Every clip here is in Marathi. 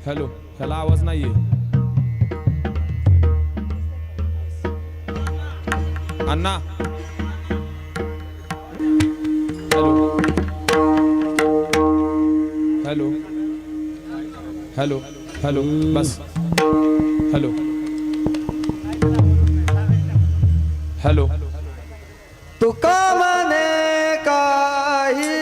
हॅलो, ह्याला आवाज नाहीये. अण्णा, हॅलो हॅलो हॅलो हॅलो, बस. Hello hello. तुका म्हणे काही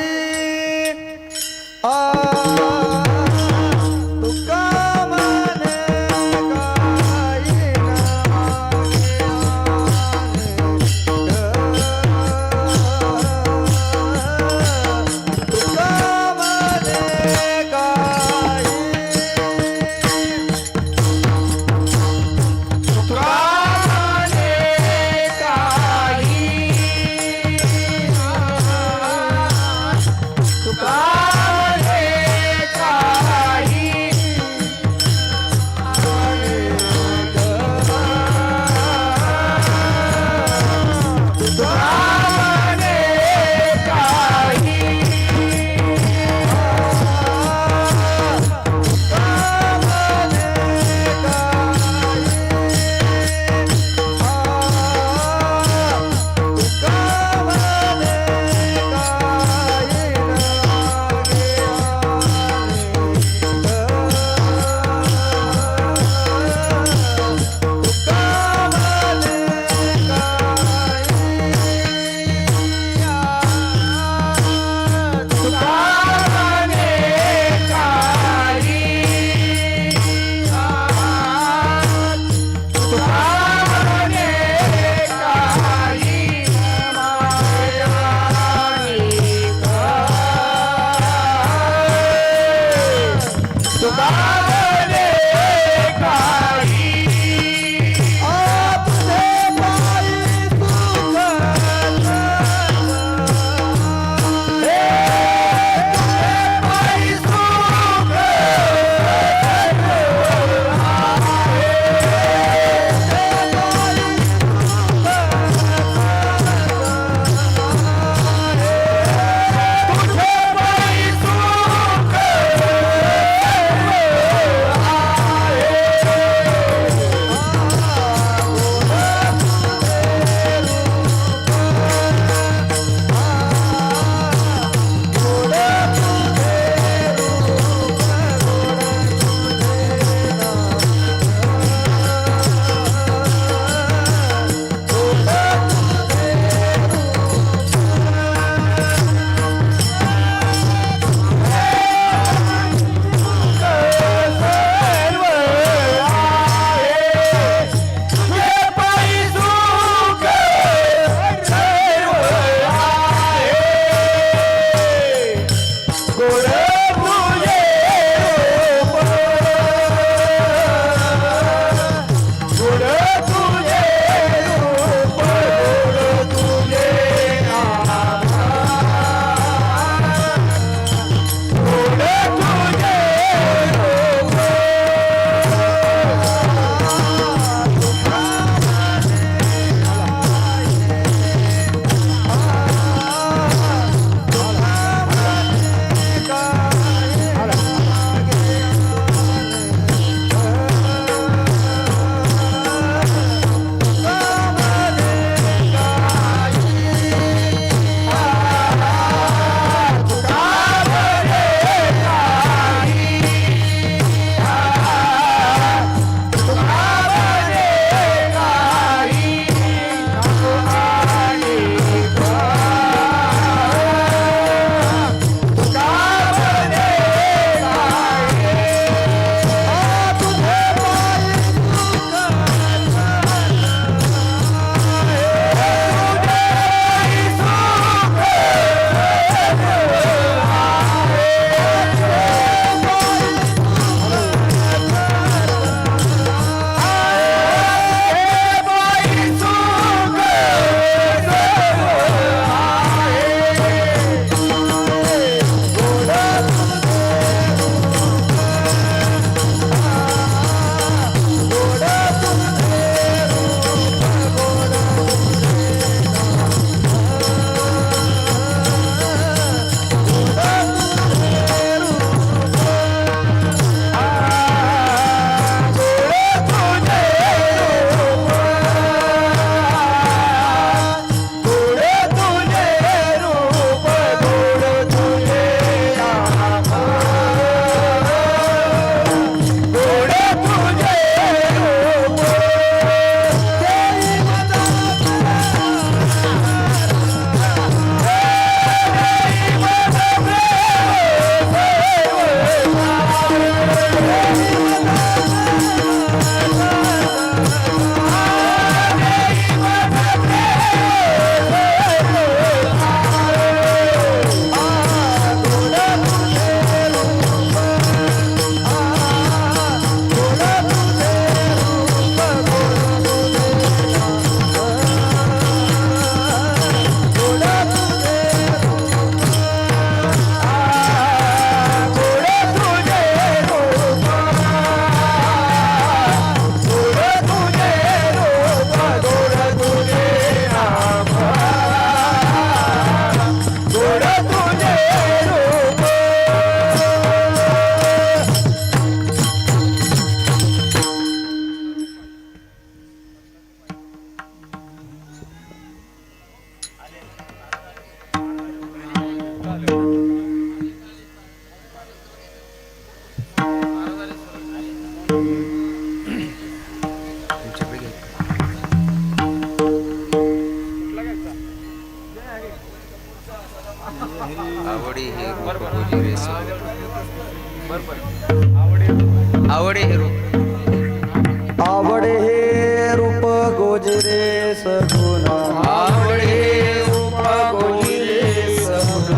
आवडे हे रूप गोजिरे आवडे हे रूप आवडे हे रूप गोजिरे सगुण आवडे हे रूप गोजिरे सगुण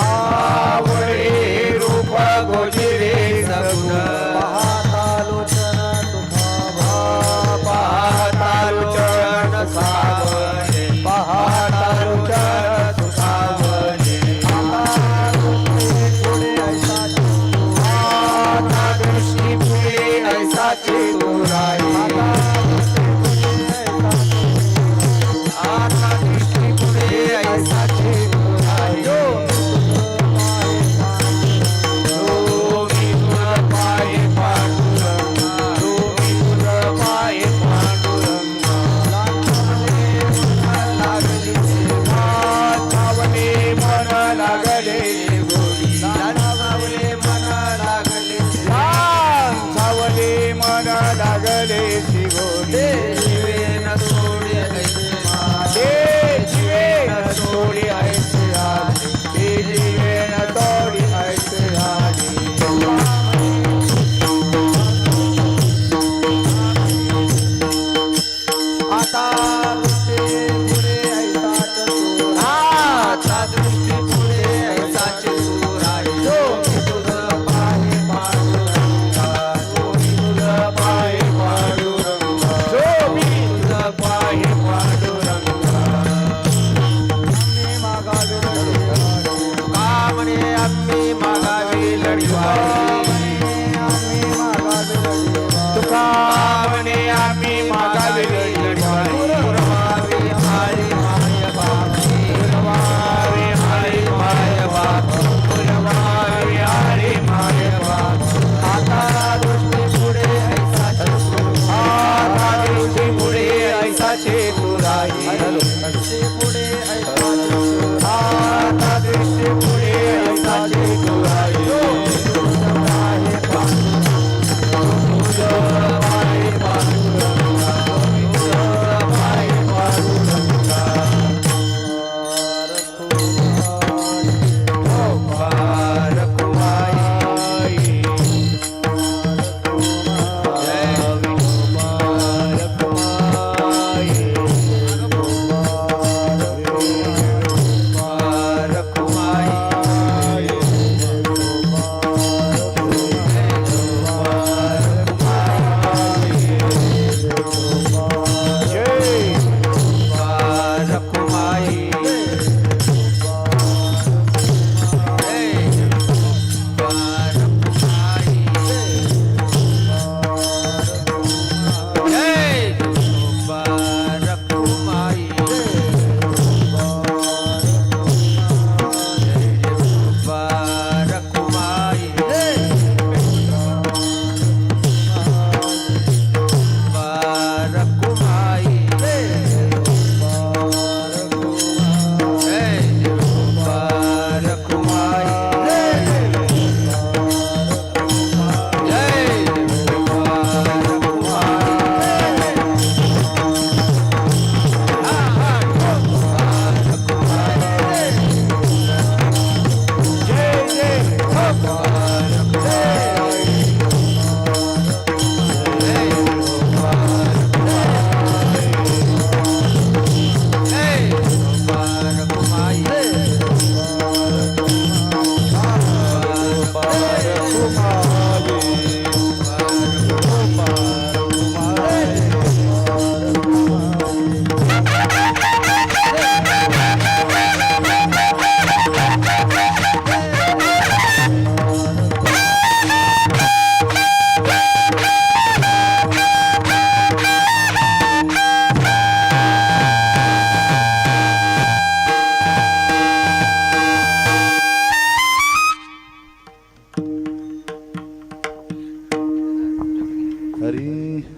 आवडे हे रूप गोजिरे सगुण पाहतालोचन सावने पाहतालोचन सावने आता दृष्टी पुढे ऐसा चेतुराई आता दृष्टी पुढे ऐसा चेतुराई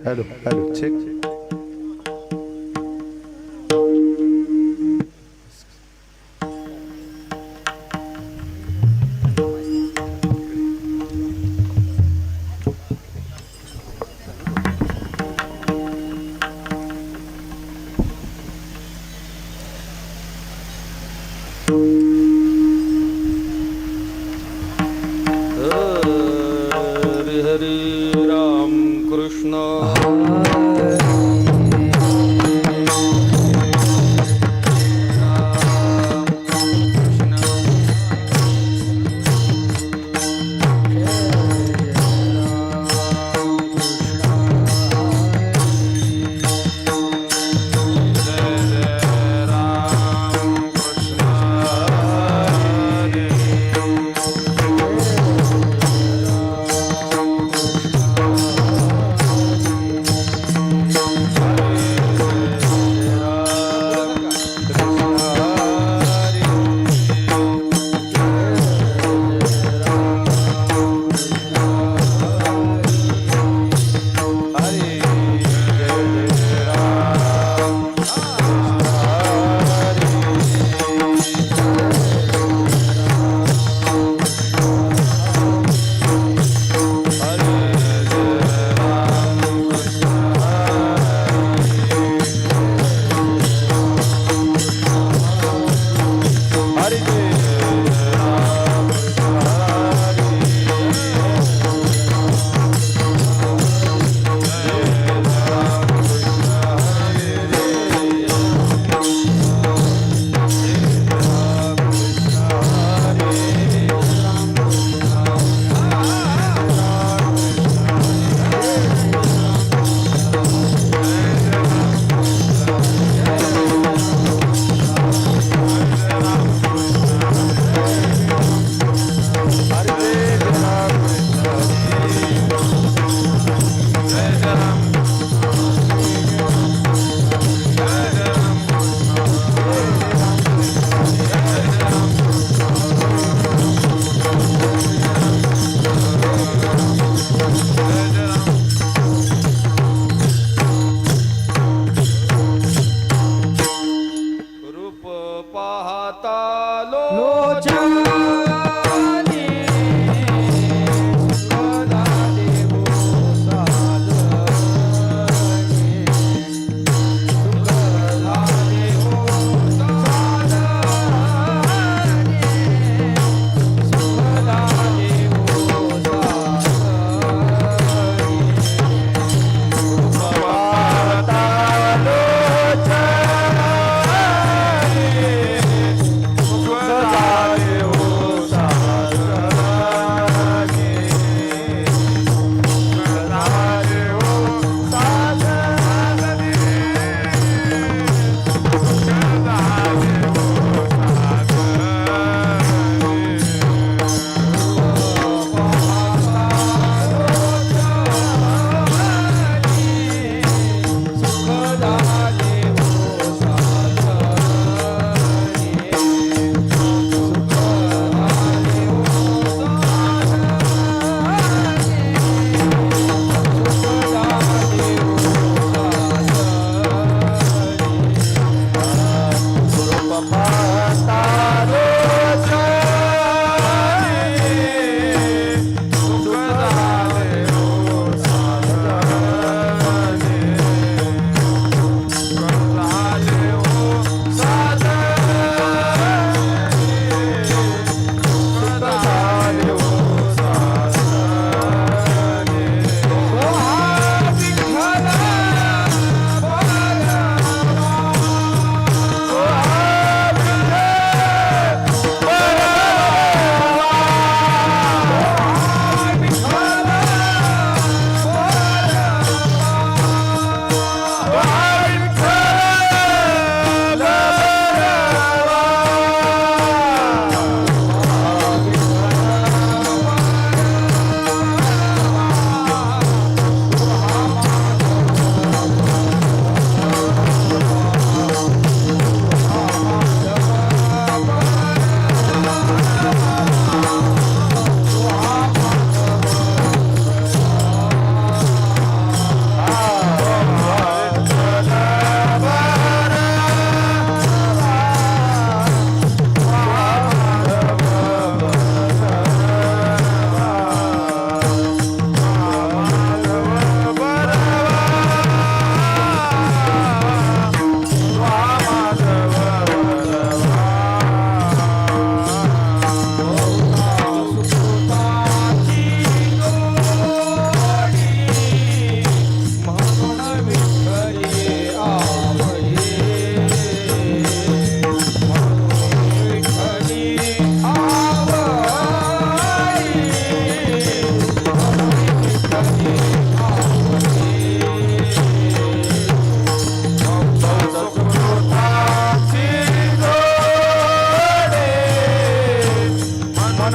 हॅलो हॅलो चेक हरे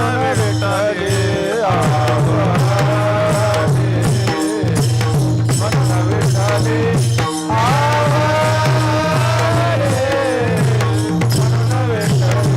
विठ्ठले आवडे म्हणून विठ्ठले आवडे म्हणून विठ्ठले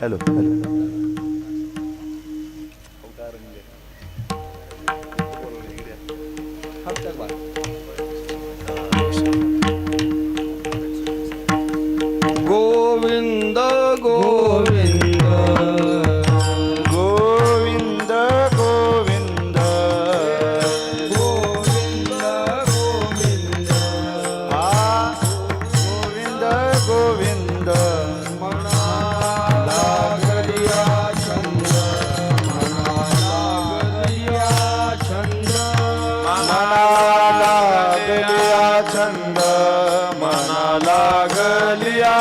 हॅलो गोविंद गोविंद गोविंद गोविंद गोविंद गोविंद हा गोविंद गोविंद मना लागलिया छंद मना लागलिया छंद मना लागलिया छंद मना लागलिया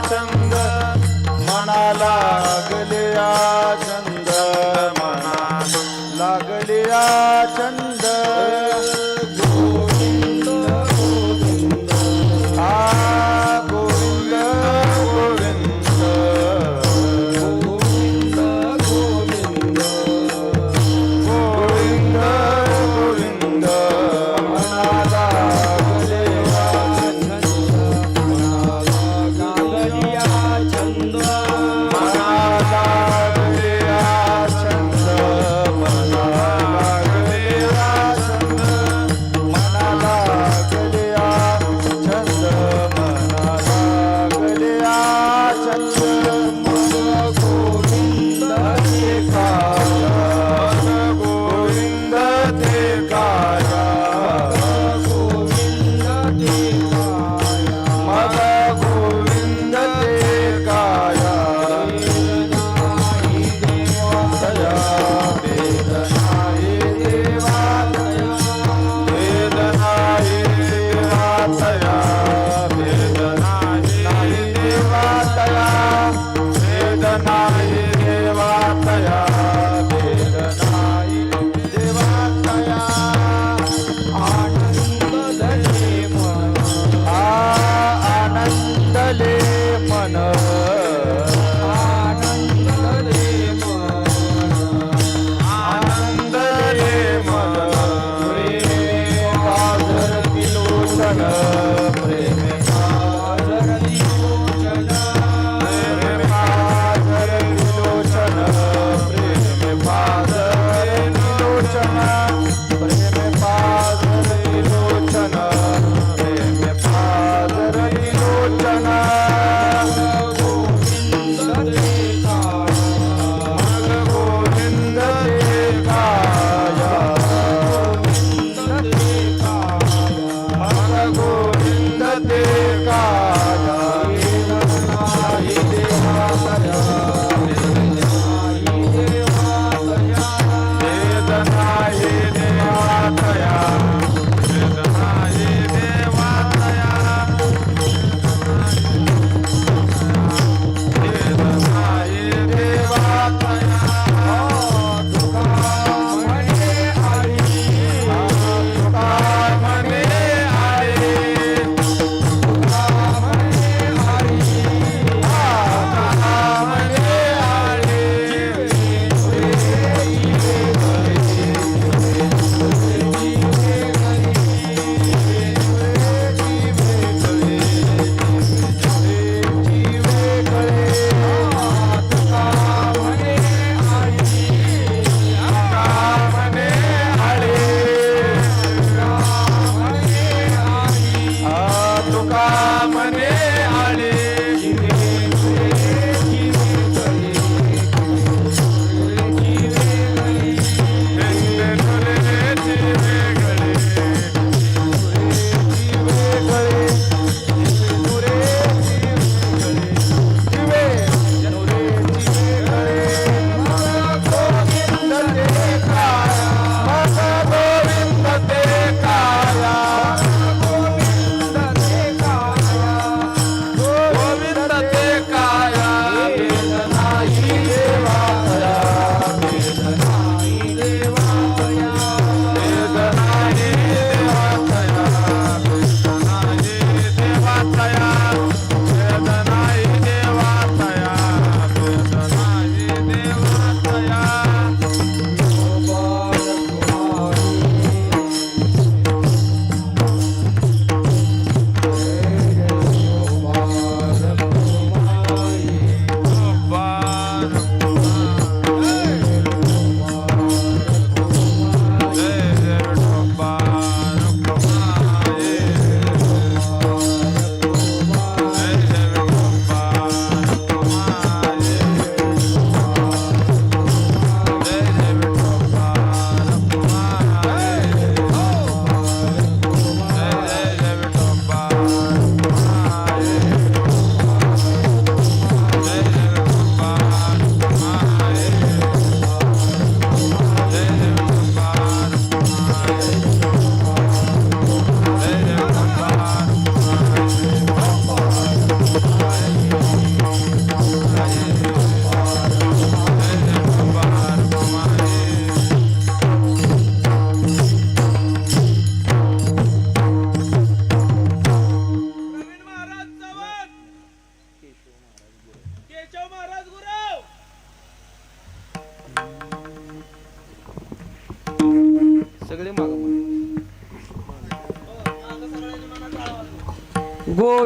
छंद मना लागलिया छंद मना लागलिया छंद गोविंद गोविंद हा गोविंद गोविंद गोविंद गोविंद गोविंद गोविंद मना लागलिया लागलिया छंद मना लागलिया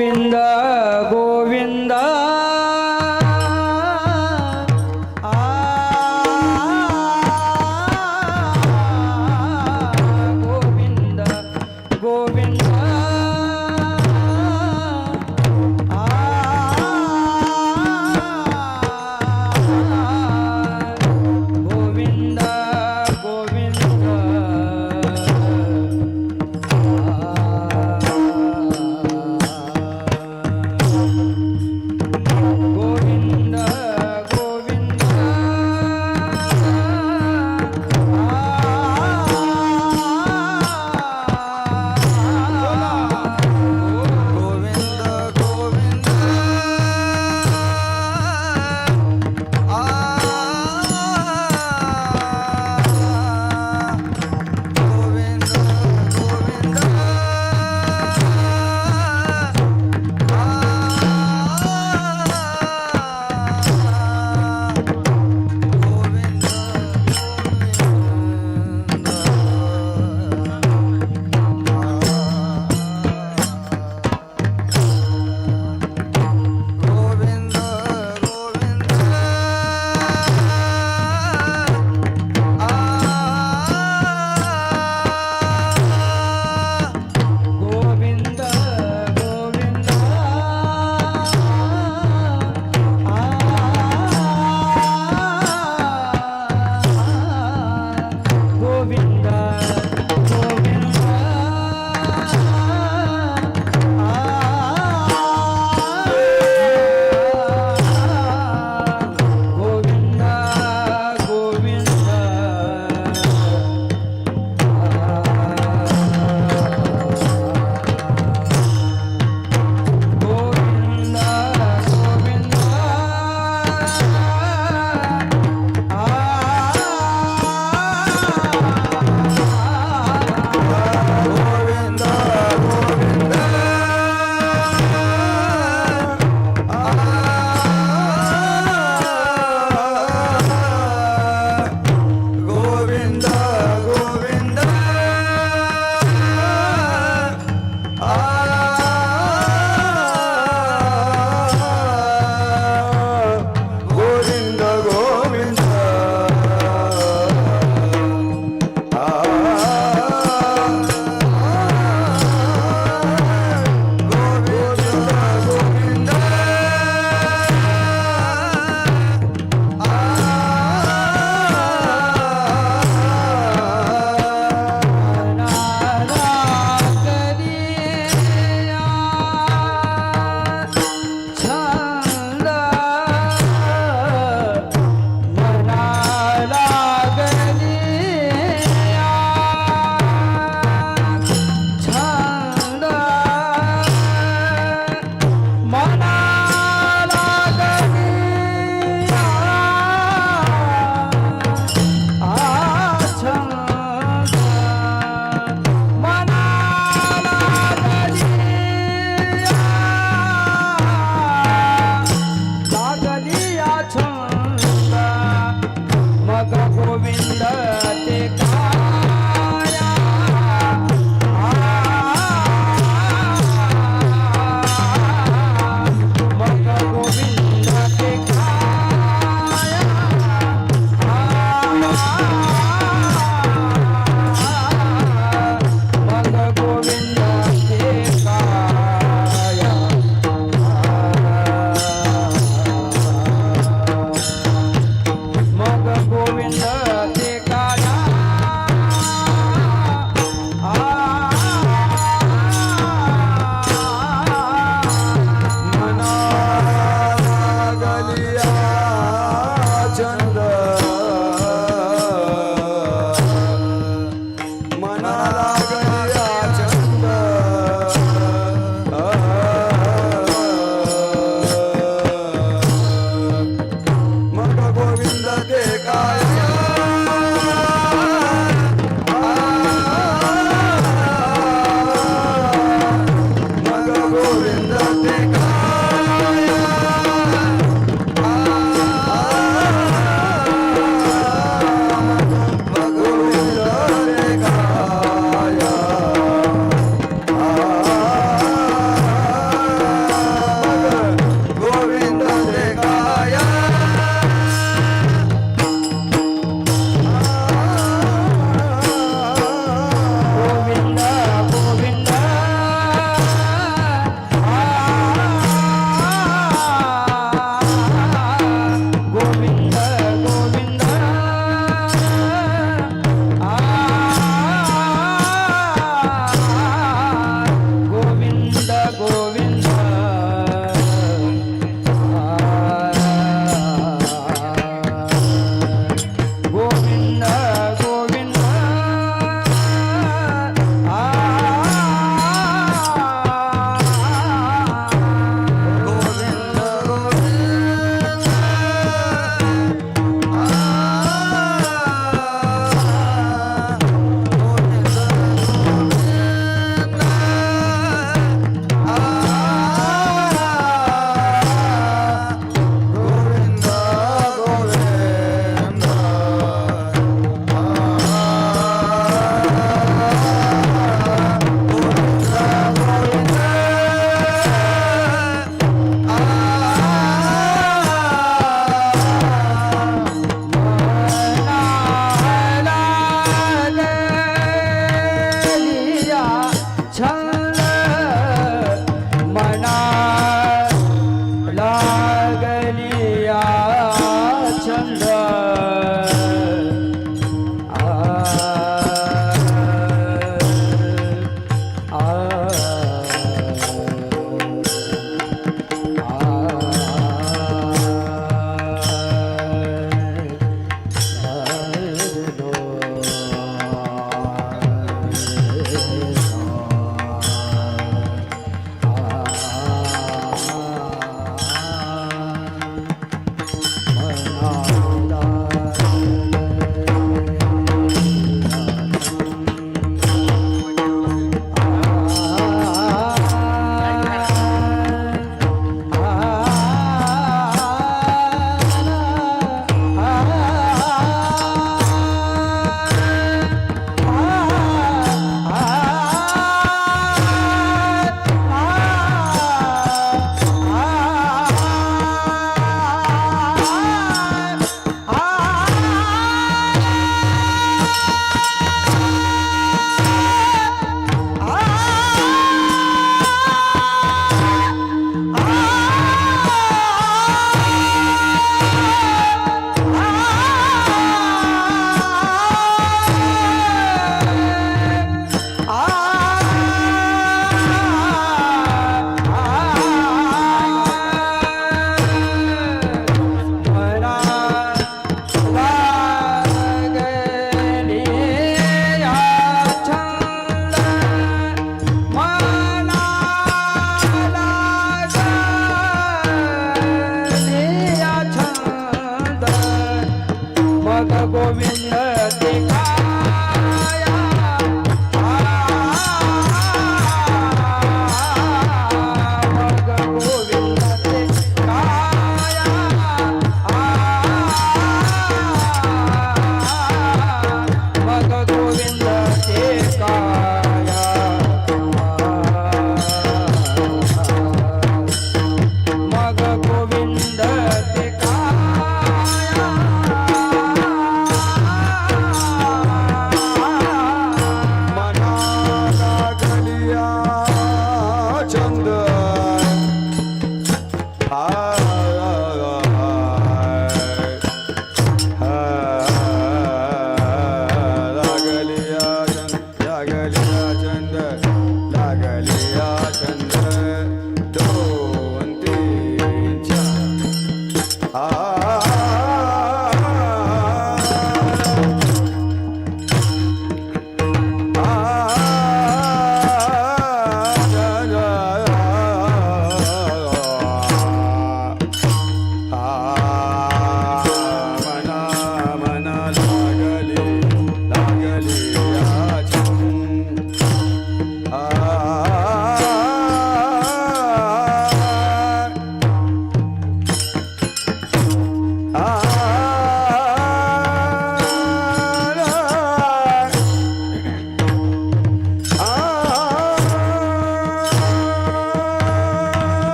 गोविंद गोविंद आ गोविंद गोविंद आ गोविंद गोविंद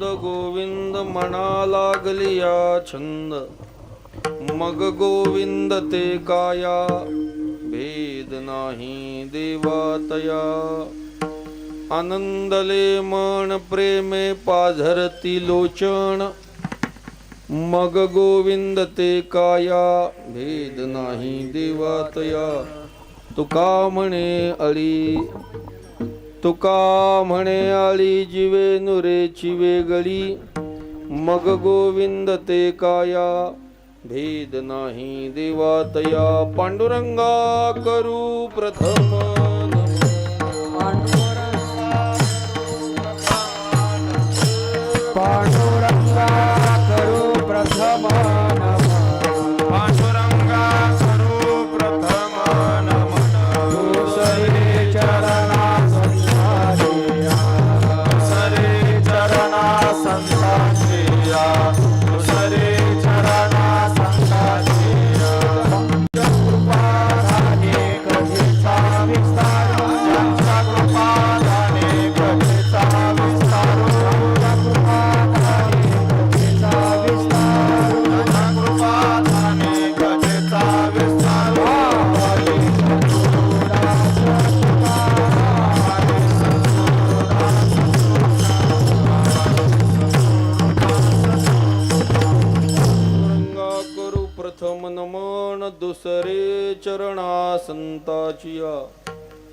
गोविंद गोविंद म्हणा लागलिया छंद मग गोविंद ते काया भेद नाही देवातया आनंदले मन प्रेमे पाझरती लोचन मग गोविंद ते काया भेद नाही देवातया तुका म्हणे आळी जीवे नुरेची वेगळी मग गोविंद ते काया भेद नाही देवातया पांडुरंगा करू प्रथम पांडुरंगा करू प्रथम पांडुरंगा करू प्रथम नमन दुसरे चरणा संसारिया दुसरे चरणा संतांचिया दुसरे चरणा संतांचिया कृपाधाने कधीचा विस्तार ज्यांच्या कृपादाने कधीचा विस्तार कृपादाने कधीचा विस्तार पांडुरंगा करू प्रथम नमन दुसरे चरणा संताचिया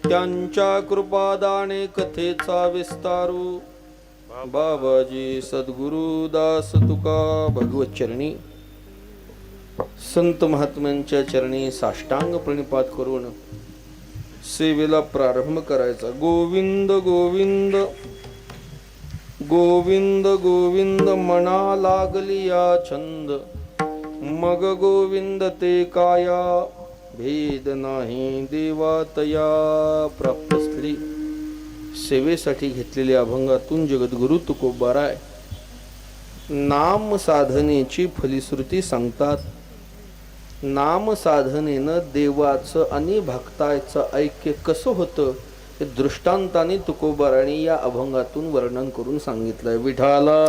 त्यांच्या कृपादाने कथेचा विस्तारू बाबाजी सद्गुरु दास तुका भगवत चरणी संत महात्म्यांच्या चरणी साष्टांग प्रणिपात करून सेवेला प्रारंभ करायचा गोविंद गोविंद गोविंद गोविंद म्हणा लागलिया छंद मग गोविंद ते काया भेद नाही देवातया प्राप्तस्थळी सेवेसाठी घेतलेल्या अभंगातून जगद्गुरु तुकोबाराय नाम साधनेची फलिश्रुती सांगतात. नाम साधनेनं देवाचं आणि भक्ताचं ऐक्य कसं होतं हे दृष्टांताने तुकोबाराने या अभंगातून वर्णन करून सांगितलंय. विठाला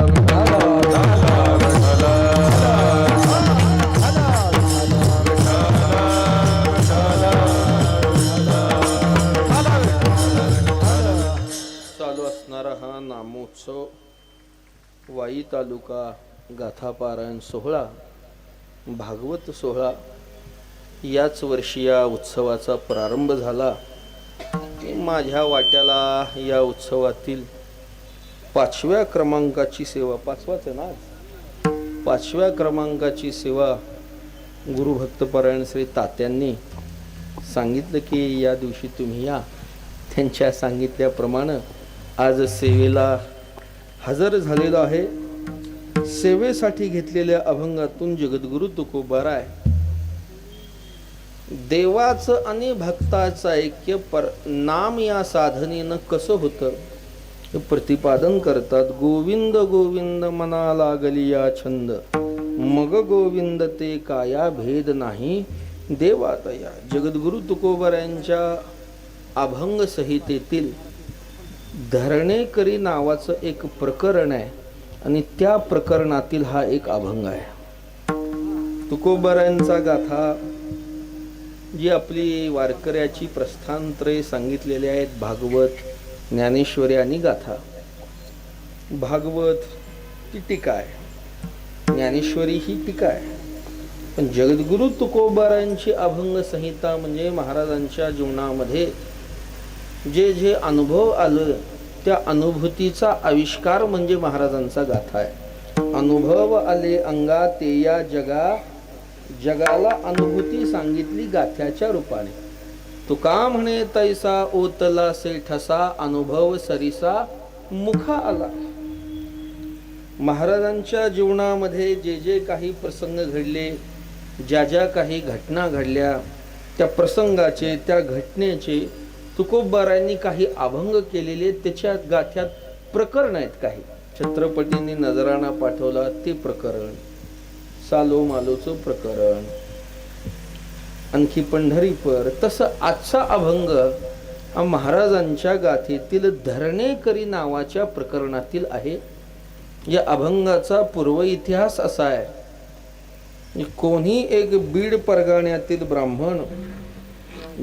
चालू असणारा हा नामोत्सव वाई तालुका गाथा पारायण सोहळा भागवत सोहळा याच वर्षी या उत्सवाचा प्रारंभ झाला. माझ्या वाट्याला या उत्सवातील 5व्या क्रमांकाची सेवा 5वाच आहे ना 5व्या क्रमांकाची सेवा गुरुभक्तपरायण श्री तात्यांनी सांगितलं की या दिवशी तुम्ही या. त्यांच्या सांगितल्याप्रमाणे आज सेवेला हजर झालेलो आहे. सेवेसाठी घेतलेल्या अभंगातून जगद्गुरु तुकोबाराय देवाचं आणि भक्ताचं ऐक्य नाम या साधनेनं कसं होतं हे प्रतिपादन करतात. गोविंद गोविंद मना लागलिया छंद मग गोविंद ते काया भेद नाही देवातया. जगद्गुरु तुकोबारायांच्या अभंग संहितेतील धरणेकरी नावाचं एक प्रकरण आहे आणि त्या प्रकरणातील हा एक अभंग आहे. तुकोबारायांचा गाथा जी आपली वारकऱ्याची प्रस्थानत्रय सांगितलेली आहेत भागवत ज्ञानेश्वरी आणि गाथा. भागवत ही टीका आहे, ज्ञानेश्वरी ही टीका आहे. पण जगद्गुरु तुकोबारायांची अभंग संहिता म्हणजे महाराजांच्या जीवनामध्ये जे जे अनुभव आलं त्या अनुभूतीचा आविष्कार म्हणजे महाराजांचा गाथा आहे. अनुभव आले अंगा ते या जगाला अनुभूती सांगितली गाथ्याच्या रूपाने. तुका म्हणे तैसा ओतला से ठसा अनुभव सरिसा मुखा आला. महाराजांच्या जीवनामध्ये जे जे काही प्रसंग घडले, ज्या ज्या काही घटना घडल्या, त्या प्रसंगाचे त्या घटनेचे तुकोबारायांनी काही अभंग केलेले त्याच्या गाथ्यात प्रकरण आहेत. काही छत्रपतींनी नजराणा पाठवला ते प्रकरण, सालो मालोचं प्रकरण, आणखी पंढरीपर. तसं आजचा अभंग महाराजांच्या गाथेतील धरणेकरी नावाच्या प्रकरणातील आहे. या अभंगाचा पूर्व इतिहास असा आहे की कोणी एक बीड परगण्यातील ब्राह्मण,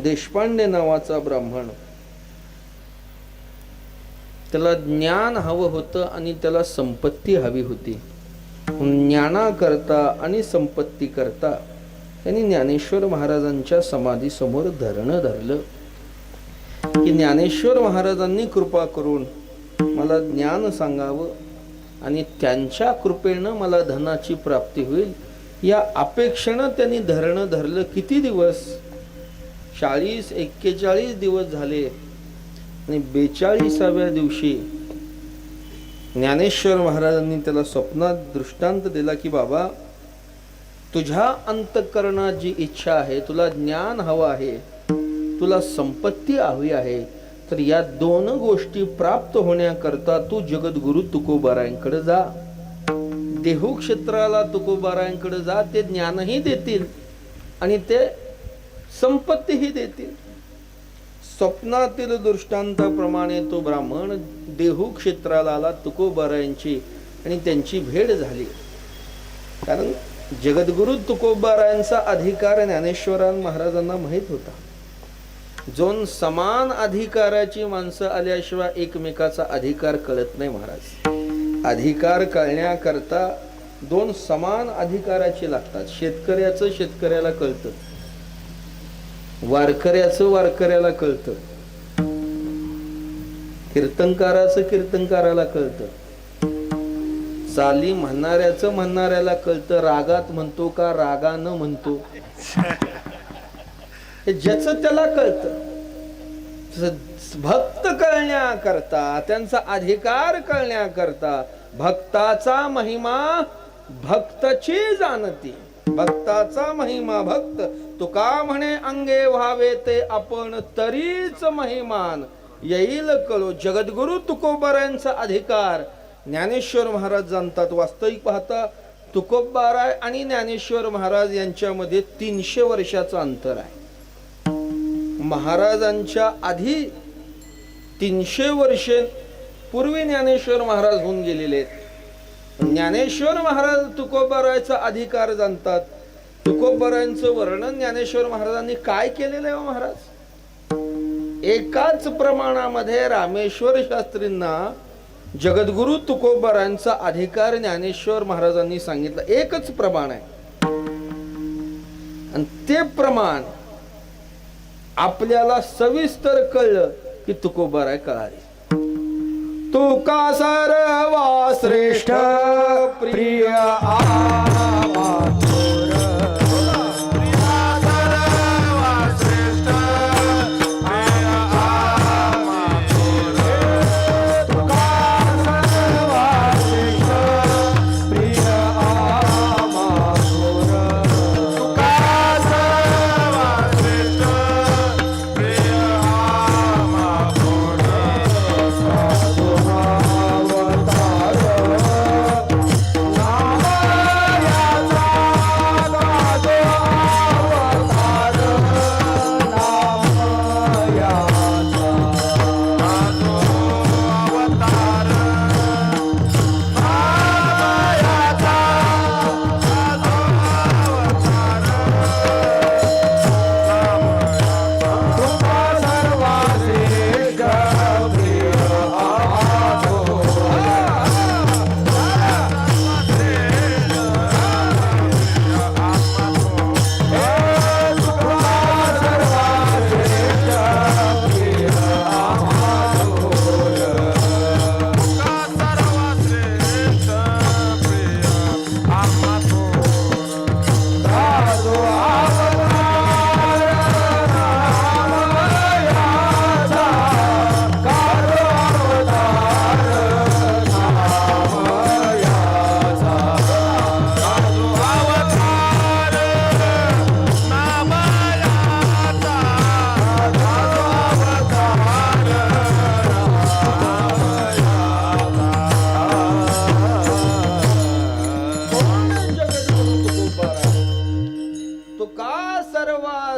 देशपांडे नावाचा ब्राह्मण, त्याला ज्ञान हवं होतं आणि त्याला संपत्ती हवी होती. ज्ञानाकरता आणि संपत्ती करता त्यांनी ज्ञानेश्वर महाराजांच्या समाधी समोर धरणं धरलं की ज्ञानेश्वर महाराजांनी कृपा करून मला ज्ञान सांगावं आणि त्यांच्या कृपेनं मला धनाची प्राप्ती होईल, या अपेक्षेनं त्यांनी धरणं धरलं. किती दिवस? 40-41 दिवस झाले. आणि 42व्या दिवशी ज्ञानेश्वर महाराजांनी त्याला स्वप्नात दृष्टांत दिला की बाबा, तुझ्या अंतःकरणात जी इच्छा आहे, तुला ज्ञान हवं आहे, तुला संपत्ती हवी आहे, तर या दोन गोष्टी प्राप्त होण्याकरता तू जगद्गुरु तुकोबारायांकडे जा. देहू क्षेत्राला तुकोबारायांकडे जा. ते ज्ञानही देतील आणि ते संपत्तीही देतील. स्वप्नातील दृष्टांताप्रमाणे तो ब्राह्मण देहू क्षेत्राला आला तुकोबारायांची आणि त्यांची भेट झाली. कारण जगद्गुरु तुकोबारायांचा अधिकार ज्ञानेश्वर महाराजांना माहित होता. दोन समान अधिकाराची माणसं आल्याशिवाय एकमेकाचा अधिकार कळत नाही महाराज. अधिकार कळण्याकरता दोन समान अधिकाराचे लागतात. शेतकऱ्याचं शेतकऱ्याला कळतं, वारकऱ्याचं वारकऱ्याला कळतं, कीर्तनकाराचं कीर्तनकाराला कळतं, चाली म्हणणाऱ्याचं म्हणणाऱ्याला कळतं. रागात म्हणतो का रागानं म्हणतो हे ज्याचं त्याला कळतं. भक्त कळण्याकरता, त्यांचा अधिकार कळण्याकरता, भक्ताचा महिमा भक्ताची जाणती, भक्ताचा महिमा भक्त. तुका म्हणे अंगे व्हावे ते आपण, तरीच महिमान येईल कळो. जगद्गुरु तुकोबारायांचा अधिकार ज्ञानेश्वर महाराज जाणतात. वास्तविक पाहता तुकोबाराय आणि ज्ञानेश्वर महाराज यांच्यामध्ये 300 वर्षाचं अंतर आहे. महाराजांच्या आधी 300 वर्षे पूर्वी ज्ञानेश्वर महाराज होऊन गेलेले आहेत. ज्ञानेश्वर महाराज तुकोबारायचा अधिकार जाणतात. तुकोबारायांचं वर्णन ज्ञानेश्वर महाराजांनी काय केलेलं आहे महाराज? एकाच प्रमाणामध्ये रामेश्वर शास्त्रींना जगद्गुरु तुकोबारायांचा अधिकार ज्ञानेश्वर महाराजांनी सांगितलं. एकच प्रमाण आहे आणि ते प्रमाण आपल्याला सविस्तर कळलं की तुकोबाराय कळाले. तुका सर्वा श्रेष्ठ प्रिय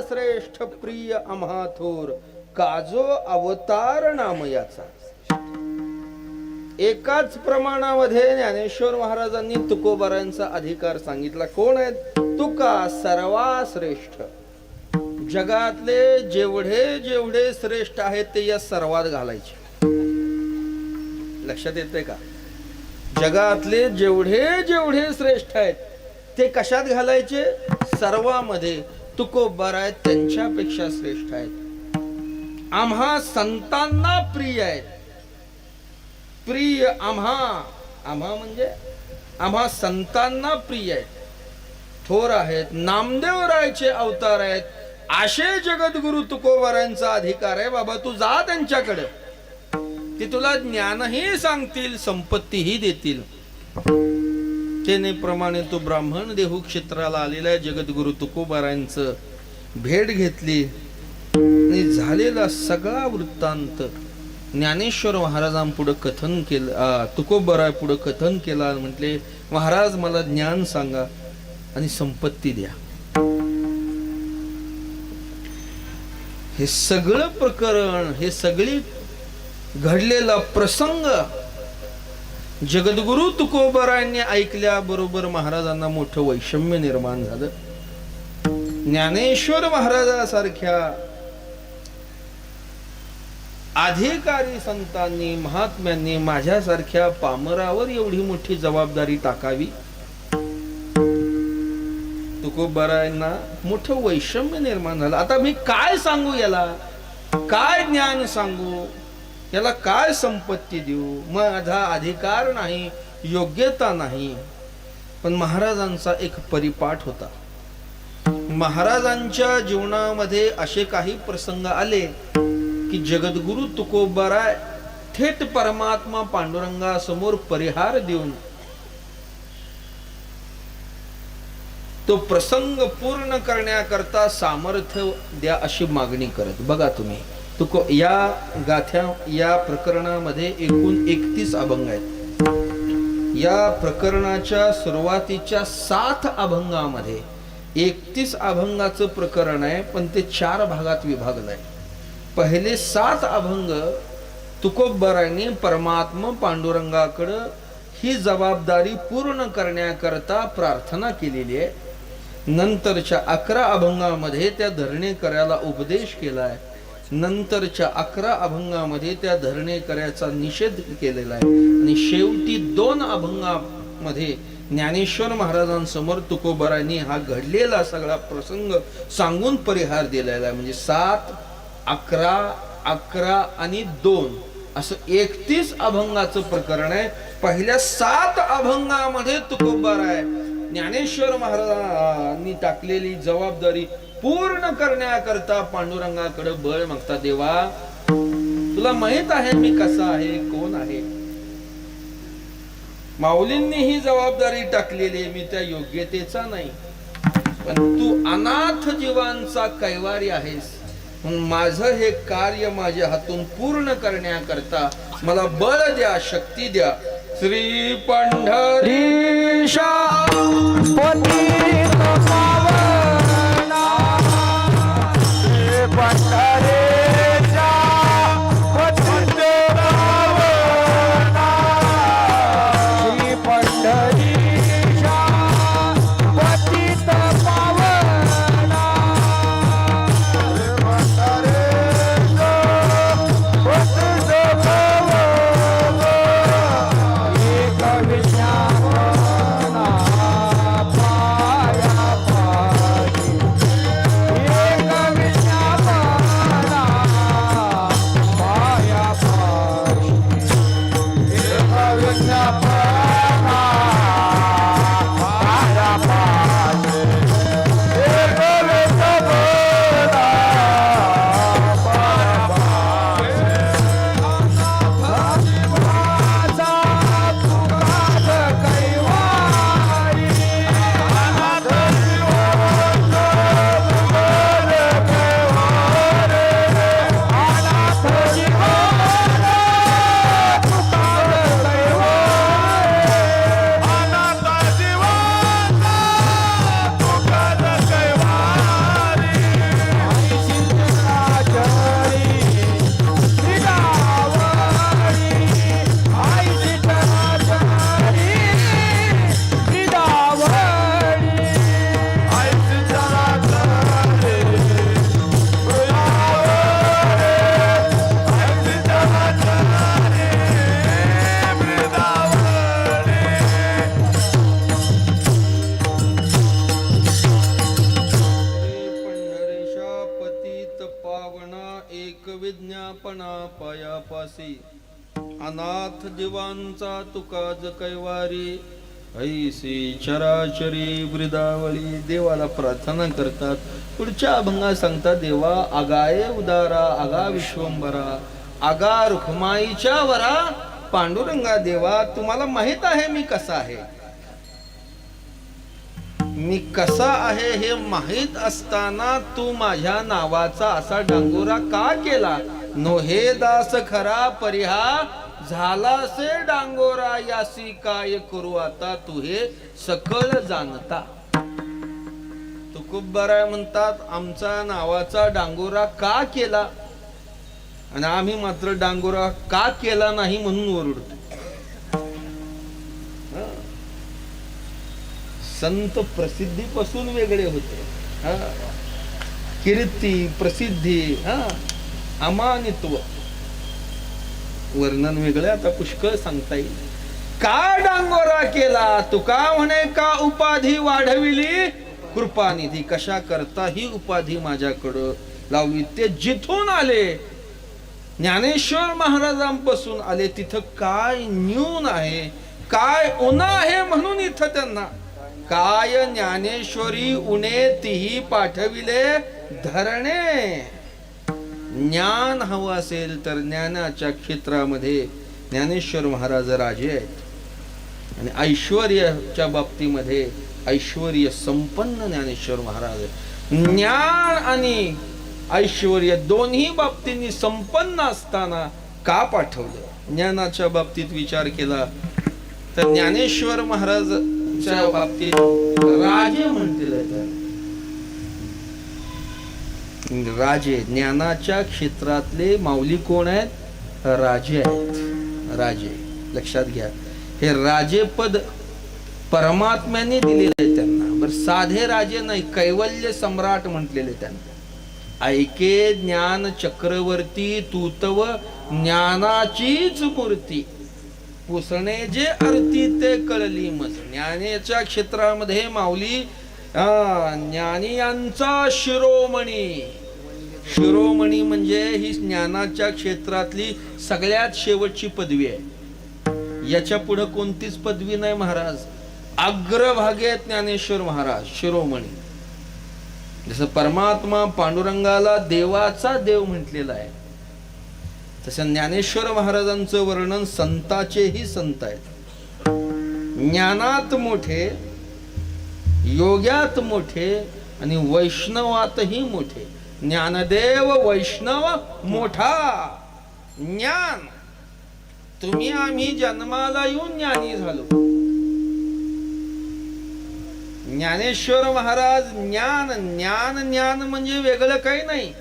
श्रेष्ठ प्रिय आम्हा थोर, काजो अवतार नाम याचा. एकाच प्रमाणामध्ये ज्ञानेश्वर महाराजांनी तुकोबारांचा अधिकार सांगितला. कोण आहेत? तुका सर्वा श्रेष्ठ. जगातले जेवढे जेवढे श्रेष्ठ आहेत ते या सर्वात घालायचे. लक्षात येतंय का? जगातले जेवढे जेवढे श्रेष्ठ आहेत ते कशात घालायचे? सर्वामध्ये. तुकोबार आहेत त्यांच्यापेक्षा श्रेष्ठ आहेत. आम्हा संतांना प्रिय आहेत. प्रिय आम्हा म्हणजे आम्हा संतांना प्रिय आहेत, थोर आहेत, नामदेवरायचे अवतार आहेत, असे जगद्गुरु तुकोबारांचा अधिकार आहे. बाबा तू जा त्यांच्याकडे, ते तुला ज्ञानही सांगतील, संपत्तीही देतील. प्रमाणे तो ब्राह्मण देहू क्षेत्राला आलेला जगद्गुरु तुकोबारांचं भेट घेतली आणि झालेला सगळा वृत्तांत ज्ञानेश्वर महाराजांपुढे कथन केलं. तुकोबारा पुढे कथन केला. म्हटले, महाराज मला ज्ञान सांगा आणि संपत्ती द्या. हे सगळं प्रकरण, हे सगळी घडलेला प्रसंग जगद्गुरु तुकोबारांनी ऐकल्याबरोबर महाराजांना मोठं वैषम्य निर्माण झालं. ज्ञानेश्वर महाराजासारख्या अधिकारी संतांनी, महात्म्यांनी माझ्यासारख्या पामरावर एवढी मोठी जबाबदारी टाकावी. तुकोबारांना मोठं वैषम्य निर्माण झालं. आता मी काय सांगू याला? काय ज्ञान सांगू याला? काय संपत्ती देऊ? माझा अधिकार नाही, योग्यता नाही. पण महाराजांचा एक परिपाठ होता. महाराजांच्या जीवनामध्ये असे काही प्रसंग आले की जगद्गुरु तुकोबारा थेट परमात्मा पांडुरंगासमोर परिहार देऊन तो प्रसंग पूर्ण करण्याकरता सामर्थ्य द्या अशी मागणी करत. बघा तुम्ही या गाथ्या, या प्रकरणामध्ये एकूण 31 अभंग आहेत. या प्रकरणाच्या सुरुवातीच्या 7 अभंगामध्ये 31 अभंगाचं प्रकरण आहे, पण ते 4 भागात विभागलं आहे. पहिले 7 अभंग तुकोबारांनी परमात्मा पांडुरंगाकडे ही जबाबदारी पूर्ण करण्याकरता प्रार्थना केलेली आहे. नंतरच्या 11 अभंगामध्ये त्या धरणेकऱ्याला उपदेश केलाय. नंतरच्या 11 अभंगामध्ये त्या धरणेकऱ्याचा निषेध केलेला आहे. आणि शेवटी 2 अभंगामध्ये ज्ञानेश्वर महाराजांसमोर तुकोबारांनी हा घडलेला सगळा प्रसंग सांगून परिहार दिलेला आहे. म्हणजे 7, 11, 11 आणि 2 असं 31 अभंगाचं प्रकरण आहे. पहिल्या 7 अभंगामध्ये तुकोबारा आहे ज्ञानेश्वर महाराजांनी टाकलेली जबाबदारी पूर्ण करण्याकरता पांडुरंगाकडे बळ मागता. देवा तुला माहित आहे मी कसा आहे, कोण आहे. माऊलींनी ही जबाबदारी टाकलेली आहे, मी त्या योग्यतेचा नाही, पण तू अनाथ जीवांचा कैवारी आहेस. माझं हे कार्य माझ्या हातून पूर्ण करण्याकरता मला बळ द्या, शक्ती द्या. श्री पंढरीशा पतित पावना, श्री पंढरीशा पतित पावना, श्री पंढरीशा पतित पावना, श्री पंढरीशा पतित पावना, एक विज्ञान आपणा पायापासी अनाथ जीवांचा तुकाज कैवारी ऐसी चराचरी वृदावळी देवाला प्रार्थना करतात. पुढच्या अभंगात सांगतात देवा आगाये उदारा आगा विश्वंभरा आगा रुखमाईच्या वरा पांडुरंगा देवा तुम्हाला माहित आहे मी कसा आहे. मी कसा आहे हे माहित असताना तू माझ्या नावाचा असा डांगोरा का केला. नोहे दास खरा परिहा झाला से डांगोरा यासी काय करू आता तू हे सकल जाणता. तुकोबाराय म्हणतात आमचा नावाचा डांगोरा का केला आणि आम्ही मात्र डांगोरा का केला नाही म्हणून ओरडतो. संत प्रसिद्धीपासून वेगळे होते. कीर्ती प्रसिद्धी अमानित्व वर्णन वेगळे आता पुष्कळ सांगता येईल. का डांगोरा केला तुका म्हणे का उपाधी वाढविली कृपानिधी कशा करता ही उपाधी माझ्याकडं लावली. ते जिथून आले ज्ञानेश्वर महाराजांपासून आले तिथं काय न्यून आहे काय उन्हा आहे म्हणून इथं त्यांना काय ज्ञानेश्वरी उणे तीही पाठविले धरणे. ज्ञान हवं असेल तर ज्ञानाच्या क्षेत्रामध्ये ज्ञानेश्वर महाराज राजे आहेत आणि ऐश्वर्याच्या बाबतीमध्ये ऐश्वर्य संपन्न ज्ञानेश्वर महाराज. ज्ञान आणि ऐश्वर्य दोन्ही बाबतींनी संपन्न असताना का पाठवलं. ज्ञानाच्या बाबतीत विचार केला तर ज्ञानेश्वर महाराजच्या बाबतीत राजे म्हणतील. राजे ज्ञानाच्या क्षेत्रातले माऊली कोण आहेत राजे आहेत. राजे लक्षात घ्या हे राजे पद परमात्म्याने दिलेले आहे त्यांना. बर साधे राजे नाही कैवल्य सम्राट म्हटलेले त्यांना. ऐके ज्ञान चक्रवर्ती तूतव ज्ञानाचीच मूर्ती पुसणे जे अर्थी ते कळली मज. ज्ञानेच्या क्षेत्रामध्ये माऊली ज्ञानियांचा शिरोमणी. शिरोमणी म्हणजे ही ज्ञानाच्या क्षेत्रातली सगळ्यात शेवटची पदवी आहे. याच्या पुढे कोणतीच पदवी नाही महाराज. अग्रभागे ज्ञानेश्वर महाराज शिरोमणी. जसं परमात्मा पांडुरंगाला देवाचा देव म्हटलेला आहे तसं ज्ञानेश्वर महाराजांचं वर्णन संताचेही संत आहेत. ज्ञानात मोठे योग्यात मोठे आणि वैष्णवातही मोठे. ज्ञानदेव वैष्णव मोठा. ज्ञान तुम्ही आम्ही जन्माला येऊन ज्ञानी झालो. ज्ञानेश्वर महाराज ज्ञान ज्ञान ज्ञान म्हणजे वेगळं काही नाही.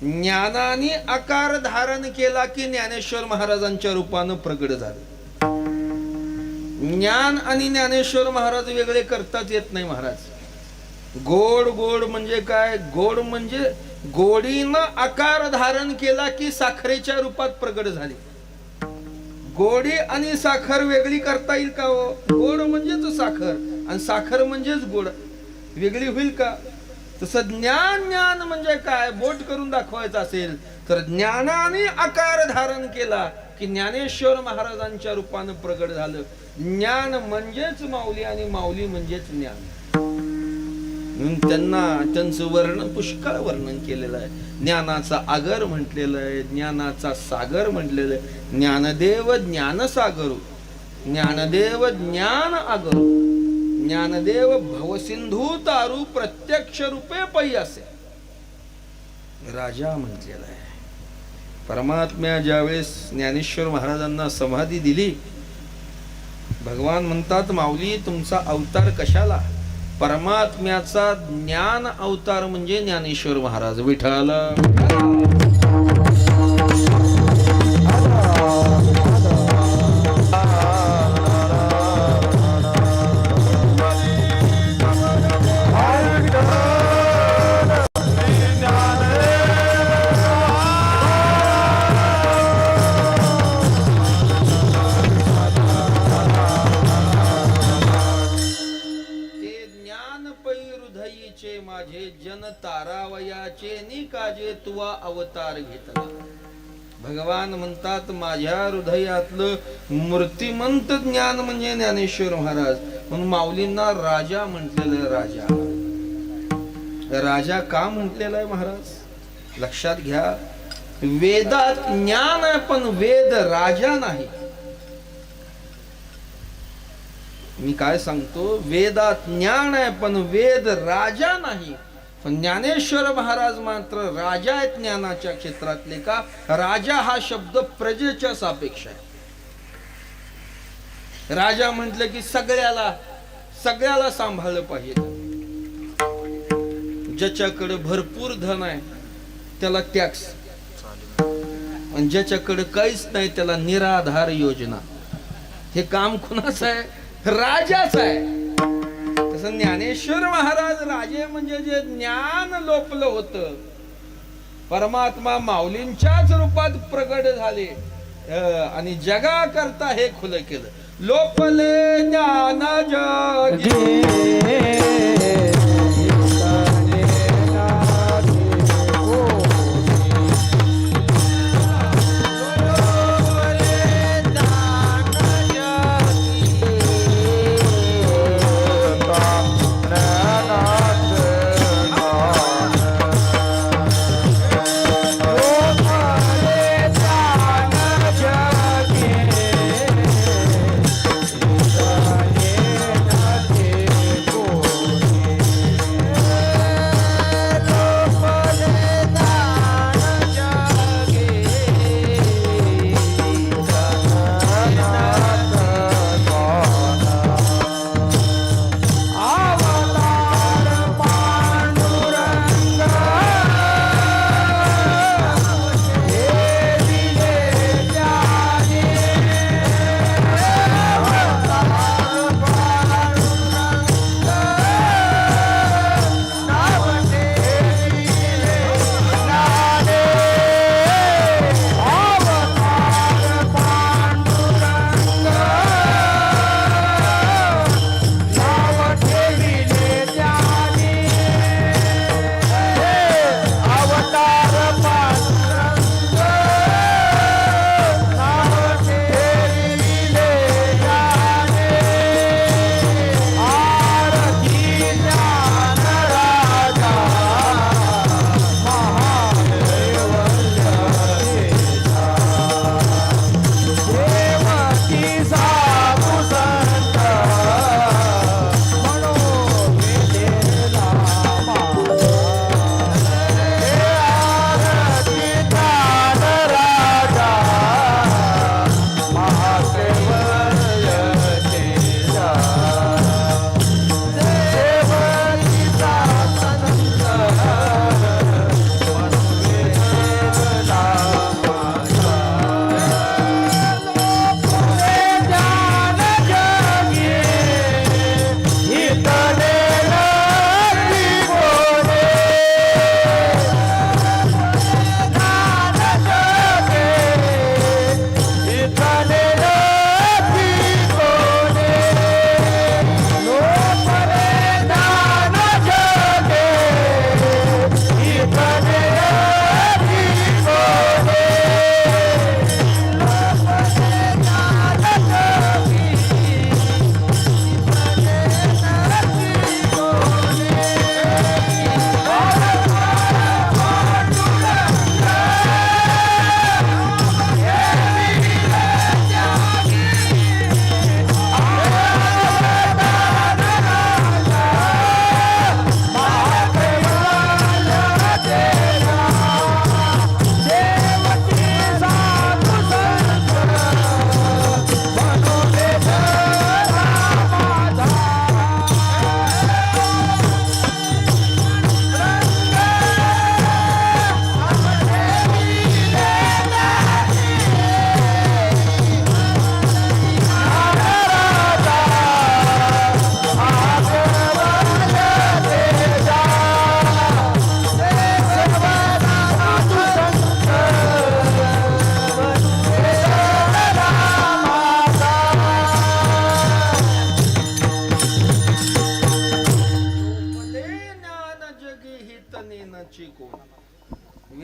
ज्ञानाने आकार धारण केला की ज्ञानेश्वर महाराजांच्या रूपानं प्रगट झालं. ज्ञान आणि ज्ञानेश्वर महाराज वेगळे करताच येत नाही महाराज. गोड गोड म्हणजे काय. गोड म्हणजे गोडीनं आकार धारण केला की साखरेच्या रूपात प्रगट झाली. गोडी आणि साखर वेगळी करता येईल का हो. गोड म्हणजेच साखर आणि साखर म्हणजेच गोड वेगळी होईल का. तसं ज्ञान ज्ञान म्हणजे काय. बोट करून दाखवायचं असेल तर ज्ञानाने आकार धारण केला की ज्ञानेश्वर महाराजांच्या रूपानं प्रगट झालं. ज्ञान म्हणजेच माऊली आणि माऊली म्हणजेच ज्ञान. म्हणून त्यांना त्यांचं वर्णन पुष्कळ वर्णन केलेलं आहे. ज्ञानाचा आगर म्हटलेलं आहे. ज्ञानाचा सागर म्हटलेलं आहे. ज्ञानदेव ज्ञानसागरू ज्ञानदेव ज्ञान आगरू ज्ञानदेव भवसिंधू तारू प्रत्यक्ष रूपे पै असे राजा म्हटलेला आहे. परमात्म्या ज्यावेळेस ज्ञानेश्वर महाराजांना समाधी दिली भगवान म्हणतात माऊली तुमचा अवतार कशाला. परमात्म्याचा ज्ञान अवतार म्हणजे ज्ञानेश्वर महाराज. विठ्ठल माझे जन तारावयाचे निकाजे तुवा अवतार घेतला. भगवान म्हणतात माझ्या हृदयातलं मूर्तिमंत ज्ञान म्हणजे ज्ञानेश्वर महाराज. म्हणून माऊलींना राजा म्हटलेलं. राजा का म्हटलेलं आहे महाराज? लक्षात घ्या, वेदात ज्ञान आहे पण वेद राजा नाही. मी काय सांगतो, वेदात ज्ञान आहे पण वेद राजा नाही. पण ज्ञानेश्वर महाराज मात्र राजा आहेत ज्ञानाच्या क्षेत्रातले. का? राजा हा शब्द प्रजेच्या सापेक्ष आहे. राजा म्हटलं की सगळ्याला सांभाळलं पाहिजे. ज्याच्याकडे भरपूर धन आहे त्याला टॅक्स, आणि ज्याच्याकडे काहीच नाही त्याला निराधार योजना. हे काम कुणाचं आहे? राजाच आहे. तसं ज्ञानेश्वर महाराज राजे म्हणजे जे ज्ञान लोपलं होतं, परमात्मा माऊलींच्याच रूपात प्रगट झाले आणि जगा करता हे खुलं केलं. लोपले ज्ञान जगी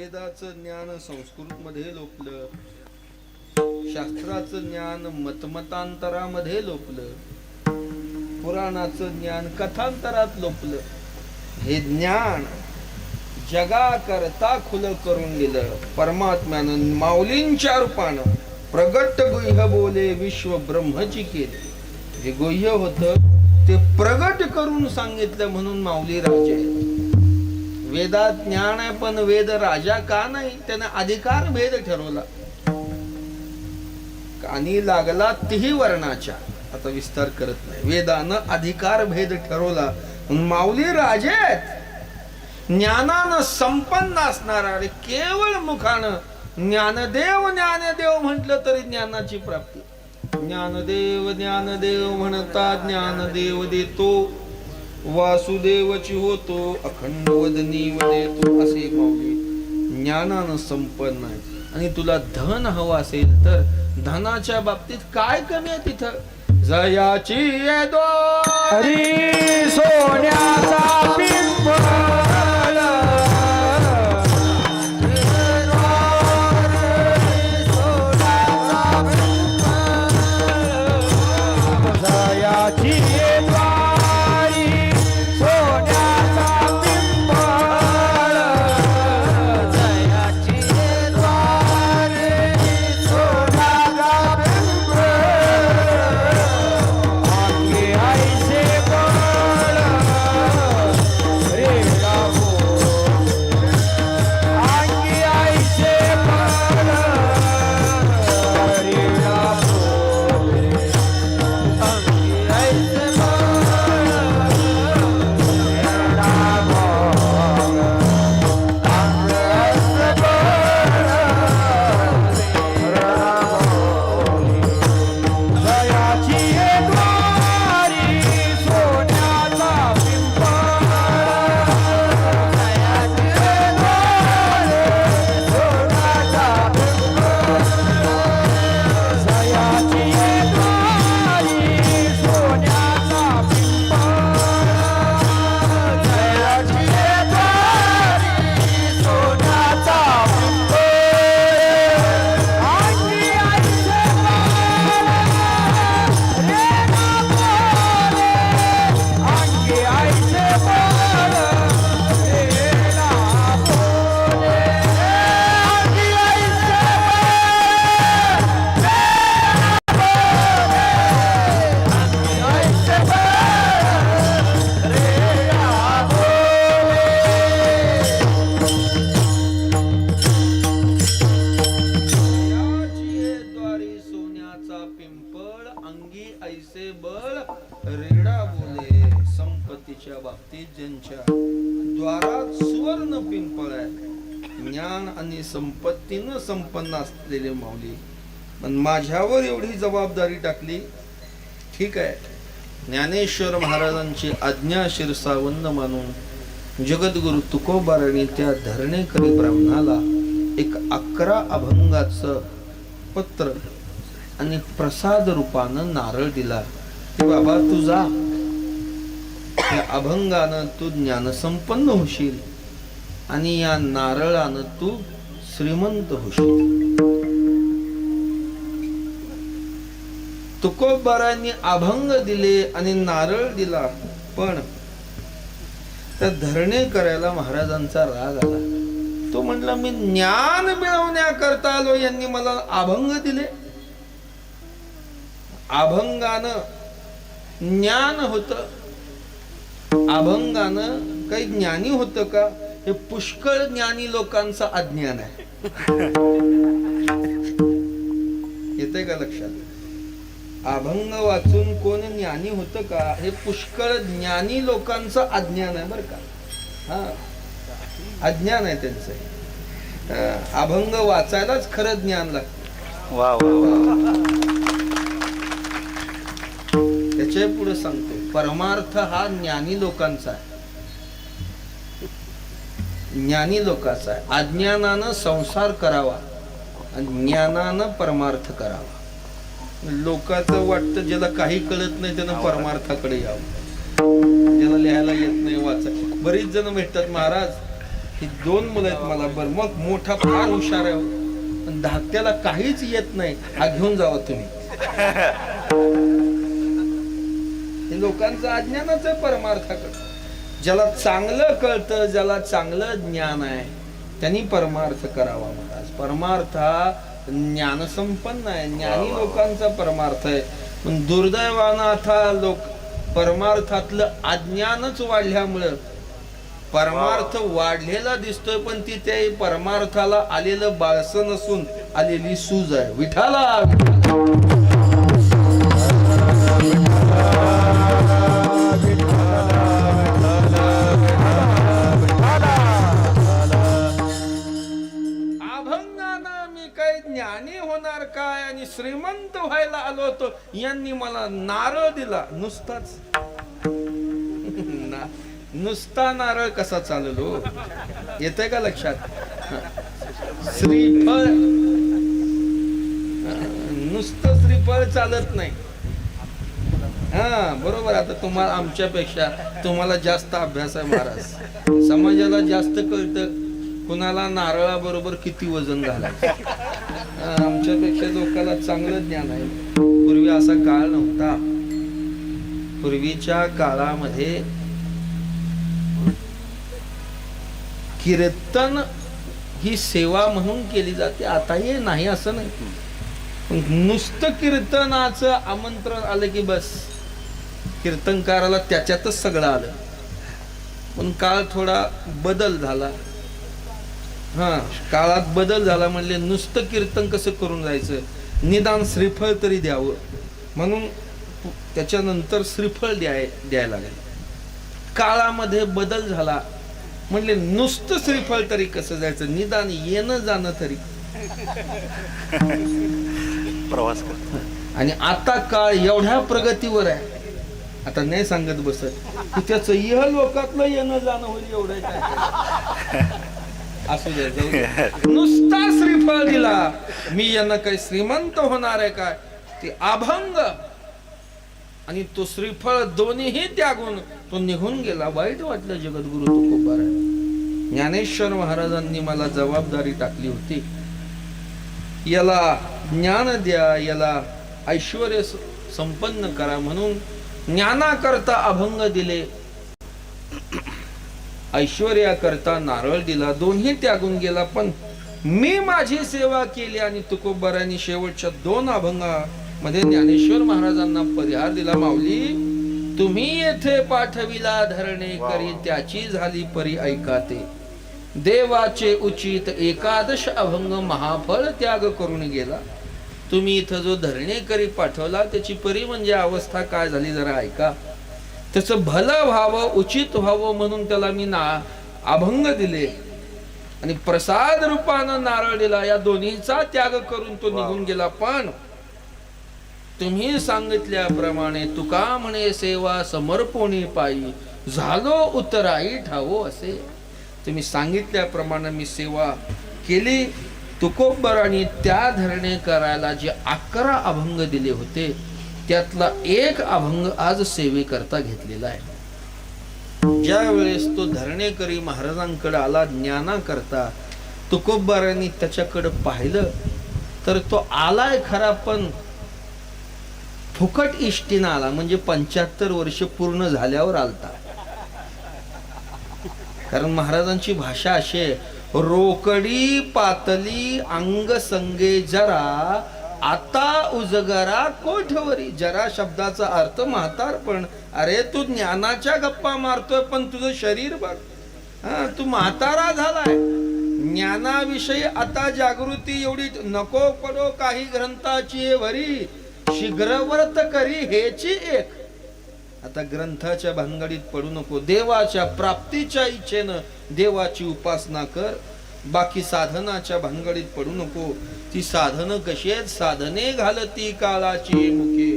वेदाचं ज्ञान संस्कृत मध्ये लोपलं, शास्त्राचं ज्ञान मतमतांतरामध्ये लोपलं, पुराणाचं ज्ञान कथांतरात लोपलं. हे ज्ञान जगाकरता खुलं करून दिलं परमात्म्यानं माऊलींच्या रूपानं. प्रगट गुह्य बोले विश्व ब्रह्मची केले. जे गुह्य होतं ते प्रगट करून सांगितलं म्हणून माऊली राजे आहेत. वेदात ज्ञान आहे पण वेद राजा का नाही? त्याने अधिकार भेद ठरवला. कानी लागला तिही वर्णाच्या. आता विस्तार करत नाही. वेदानं अधिकार भेद ठरवला म्हणून माऊली राजे आहेत. ज्ञानानं संपन्न असणारा अरे केवळ मुखानं ज्ञानदेव ज्ञानदेव म्हटलं तरी ज्ञानाची प्राप्ती. ज्ञानदेव ज्ञानदेव म्हणता ज्ञानदेव देतो, वासुदेवची होतो अखंड वदनी वदेतो. असे माऊली ज्ञानानं संपन्न आहे. आणि तुला धन हवं असेल तर धनाच्या बाबतीत काय कमी आहे तिथं? जयाची हरी सोन्याचा पिंपळ संपत्तीनं संपन्न असलेले माऊली. पण माझ्यावर एवढी जबाबदारी टाकली. ठीक आहे, ज्ञानेश्वर महाराजांची आज्ञा शिरसावंद मानून जगद्गुरु तुकोबाराने त्या धरणेकरी ब्राह्मणाला एक 11 अभंगाचं पत्र आणि प्रसाद रूपानं नारळ दिला की बाबा तू जा, त्या अभंगानं तू ज्ञानसंपन्न होशील आणि या नारळानं तू श्रीमंत होशील. तुकोबारांनी अभंग दिले आणि नारळ दिला, पण त्या धरणे करायला महाराजांचा राग आला. तो म्हणला मी ज्ञान मिळवण्याकरता आलो, यांनी मला अभंग दिले. अभंगानं ज्ञान होत, अभंगानं काही ज्ञानी होतं का? हे पुष्कळ ज्ञानी लोकांचं अज्ञान आहे. येतंय का लक्षात? अभंग वाचून कोण ज्ञानी होतं का? हे पुष्कळ ज्ञानी लोकांचं अज्ञान आहे बर का. हा, अज्ञान आहे त्यांचं. अभंग वाचायलाच खरं ज्ञान लागतं. वा त्याच्या पुढे सांगतो, परमार्थ हा ज्ञानी लोकांचा आहे, ज्ञानी लोकांचा आहे. अज्ञानानं संसार करावा आणि ज्ञानानं परमार्थ करावा. लोकांचं वाटतं ज्याला काही कळत नाही त्यानं परमार्थाकडे यावं, ज्याला लिहायला येत नाही वाचा. बरीच जण भेटतात, महाराज ही 2 मुलं आहेत मला. बरं मग मोठा फार हुशार आहे, पण धाकट्याला काहीच येत नाही, हा घेऊन जावा तुम्ही. हे लोकांचं अज्ञानाचं आहे परमार्थाकडे. ज्याला चांगलं कळतं, ज्याला चांगलं ज्ञान आहे, त्यांनी परमार्थ करावा महाराज. परमार्थ हा ज्ञान संपन्न आहे, ज्ञानी लोकांचा परमार्थ आहे. पण दुर्दैवानं आता लोक परमार्थातलं अज्ञानच वाढल्यामुळं परमार्थ वाढलेला दिसतोय, पण ती त्या परमार्थाला आलेलं बाळसं नसून आलेली सूज आहे. विठाला अभंगानं मी काय ज्ञानी होणार काय आणि श्रीमंत व्हायला आलो होतो, यांनी मला नारळ दिला नुसताच. नुसता नारळ कसा चाललो, येतंय का लक्षात? श्रीफळ, नुसतं श्रीफळ चालत नाही. हा बरोबर. आता तुम्हाला आमच्यापेक्षा तुम्हाला जास्त अभ्यास आहे महाराज. समाजाला जास्त कळतं कुणाला नारळाबरोबर किती वजन घालायचं. आमच्यापेक्षा लोकांना चांगलं ज्ञान आहे. पूर्वी असा काळ नव्हता. पूर्वीच्या काळामध्ये कीर्तन ही सेवा म्हणून केली जाते. आता हे नाही असं नाही. नुसतं कीर्तनाचं आमंत्रण आलं की बस कीर्तनकाराला त्याच्यातच सगळं आलं. पण काळ थोडा बदल झाला. काळात बदल झाला म्हणजे नुसतं कीर्तन कसं करून जायचं, निदान श्रीफळ तरी द्यावं म्हणून त्याच्यानंतर श्रीफळ द्यायला लागेल. काळामध्ये बदल झाला म्हणजे नुसतं श्रीफळ तरी कसं जायचं, निदान येणं जाणं तरी प्रवास करतो. आणि आता काळ एवढ्या प्रगतीवर आहे, आता नाही सांगत बसत की त्याचं इह लोकातलं येणं जाणं होईल एवढं काय. असू द्या, नुसता श्रीफळ दिला. मी यांना काही श्रीमंत होणार आहे काय, ते अभंग आणि तो श्रीफळ दोन्हीही त्यागून तो निघून गेला. वाईट वाटलं जगद्गुरु तुकोबाराय. ज्ञानेश्वर महाराजांनी मला जबाबदारी टाकली होती, याला ज्ञान द्या, याला ऐश्वर्य संपन्न करा म्हणून. ज्ञानाकरता अभंग दिले, ऐश्वर्याकरता नारळ दिला, दोन्ही त्यागून गेला. पण मी माझी सेवा केली आणि तुकोबारायांनी शेवटच्या 2 अभंगामध्ये ज्ञानेश्वर महाराजांना परिहार दिला. माऊली तुम्ही येथे पाठविला धरणे करी, त्याची झाली परी ऐकाते. देवाचे उचित एकादश अभंग महाफळ त्याग करून गेला. तुम्ही इथं जो धरणेकरी पाठवला त्याची परी म्हणजे अवस्था काय झाली जरा ऐका. त्याचं भलं व्हावं, उचित व्हावं म्हणून त्याला मी अभंग दिले आणि प्रसाद रूपानं नारळ दिला. या दोन्हीचा त्याग करून तो निघून गेला. पण तुम्ही सांगितल्याप्रमाणे तुका म्हणे सेवा समर्पणी पायी, झालो उतराई ठावो असे. तुम्ही सांगितल्याप्रमाणे मी सेवा केली. तुकोबारांनी त्या धरणे करायला जे 11 अभंग दिले होते त्यातला 1 अभंग आज सेवेकरता घेतलेला आहे. ज्या वेळेस तो धरणेकरी महाराजांकडे आला ज्ञानाकरता, तुकोबारांनी त्याच्याकडे पाहिलं तर तो आलाय खरा पण फुकट इष्टीनं आला, म्हणजे 75 वर्ष पूर्ण झाल्यावर आलता. कारण महाराजांची भाषा अशी आहे, रोकडी पातली अंग संगे जरा, आता उजगरा कोठवरी. जरा शब्दाचा अर्थ म्हातारपण. अरे तू ज्ञानाच्या गप्पा मारतोय पण तुझं शरीर बघ, तू म्हातारा झालाय. ज्ञानाविषयी आता जागृती एवढी नको पडो काही ग्रंथाची वरी, शीघ्रव्रत करी हेची एक. आता ग्रंथाच्या भानगडीत पडू नको. देवाच्या प्राप्तीच्या इच्छेनं देवाची उपासना कर. बाकी साधनाच्या भानगडीत पडू नको. ती साधनं कशी आहेत, साधने घालती काळाची मुखे,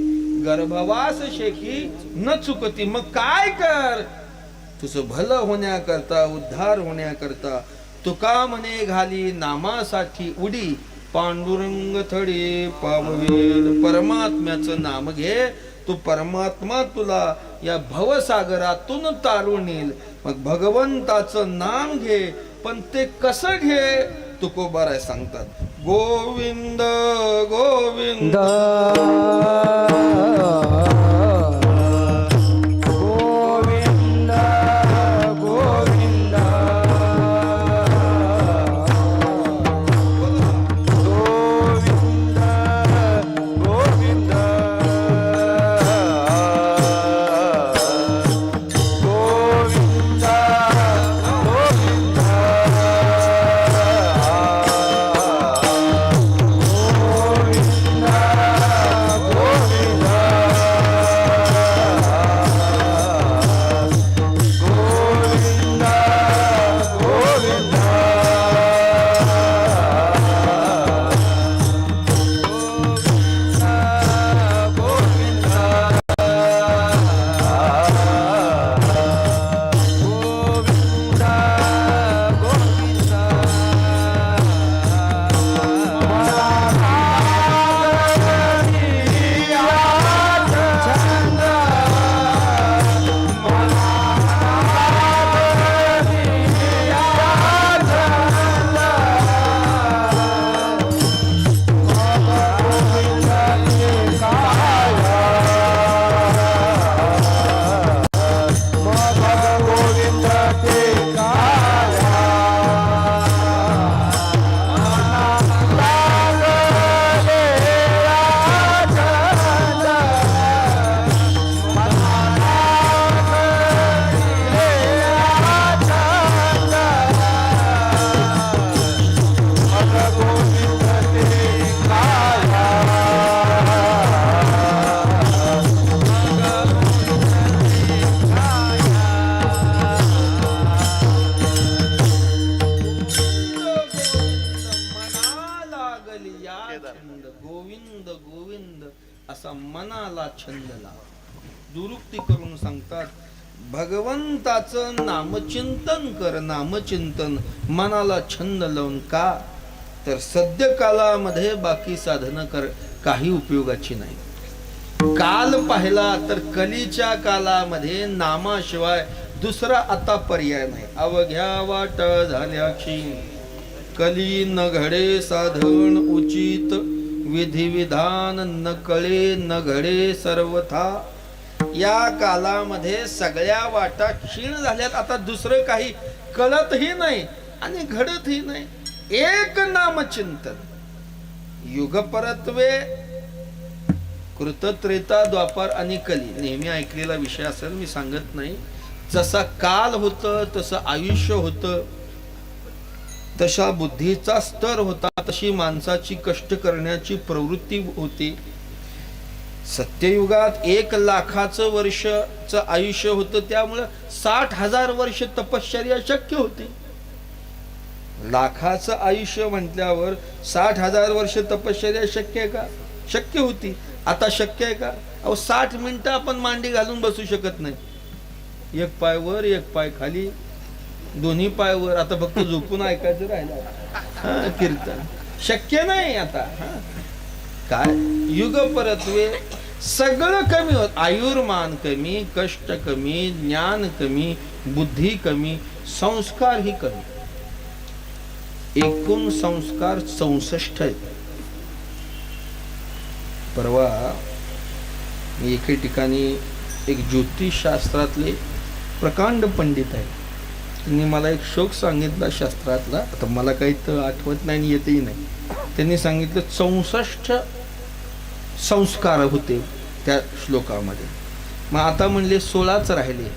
गर्भवास शेकी न चुकती. मग काय कर, तुझं भलं होण्याकरता, उद्धार होण्याकरता तुका म्हणे घाली नामासाठी उडी, पांडुरंग थडी पाववेल. परमात्म्याचं नाम घे, तो परमात्मा तुला या भवसागरातून तारून येईल. मग भगवंताचं नाम घे, पण ते कसं घे तुकोबाराय सांगतात. गोविंद गोविंद गोविंद गोविंद गोविंद गोविंद गोविंद गोविंद असा मनाला छंद लावा. दुरुक्ती करून सांगतात भगवंताचं नामचिंतन कर. नामचिंतन मनाला छंद लावून का तर सद्य कालामध्ये बाकी साधनं कर काही उपयोगाची नाही. काल पाहिला तर कलीच्या कालामध्ये नामाशिवाय दुसरा आता पर्याय नाही. अवघ्या वाट झाल्याची कली न घडे साधन उचित विधिविधान न कळे न घडे सर्वथा. या कालामध्ये सगळ्या वाटा क्षीण झाल्यात. आता दुसरं काही कळतही नाही आणि घडतही नाही. एक नामचिंतन. युग परत्वे कृतत्रेता द्वापार आणि कली नेहमी ऐकलेला विषय असेल, मी सांगत नाही. जसा काल होतं तसं आयुष्य होतं, तशा बुद्धीचा स्तर होता, तशी माणसाची कष्ट करण्याची प्रवृत्ती होती. सत्ययुगात 1,00,000 वर्षाचं आयुष्य होतं, त्यामुळे 60,000 वर्ष तपश्चर्या शक्य होती. लाखाचं आयुष्य म्हटल्यावर 60,000 वर्ष तपश्चर्या शक्य आहे का? शक्य होती. आता शक्य आहे का? 60 मिनिटं आपण मांडी घालून बसू शकत नाही. एक पाय वर एक पाय खाली, दोन्ही पाय वर. आता फक्त झोपून ऐकायचं राहिलं कीर्तन. शक्य नाही आता. काय युग परत्वे सगळं कमी होत. आयुर्मान कमी, कष्ट कमी, ज्ञान कमी, बुद्धी कमी, संस्कार ही कमी. एकूण संस्कार 64 आहेत. परवा मी एके ठिकाणी एक ज्योतिषशास्त्रातले प्रकांड पंडित आहे, त्यांनी मला एक श्लोक सांगितला शास्त्रातला. आता मला काही तर आठवत नाही आणि येतही नाही. त्यांनी सांगितलं 64 संस्कार होते त्या श्लोकामध्ये. मग आता म्हणले 16च राहिले.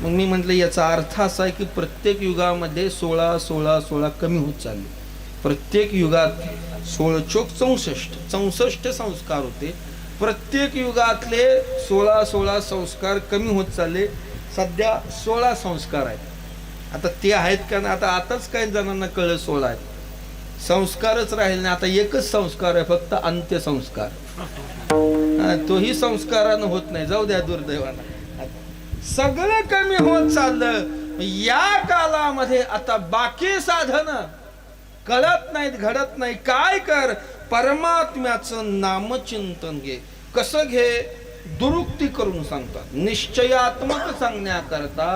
मग मी म्हटलं याचा अर्थ असा आहे की प्रत्येक युगामध्ये 16 16 16 कमी होत चालले. प्रत्येक युगात 16 चोक 64 संस्कार होते. प्रत्येक युगातले 16 16 संस्कार कमी होत चालले. सध्या 16 संस्कार आहेत. आता ते आहेत का ना? आताच काही जणांना कळलं 16 आहेत. संस्कारच राहिले नाही. आता एकच संस्कार आहे फक्त, अंत्यसंस्कार. तोही संस्कारानं होत नाही. जाऊ द्या, दुर्दैवानं सगळं कमी होत चाललं. या कालामध्ये आता बाकी साधन कळत नाहीत, घडत नाही. काय कर? परमात्म्याचं नामचिंतन घे. कसं घे? दुरुक्ती करून सांगतात. निश्चयात्मक सांगण्याकरता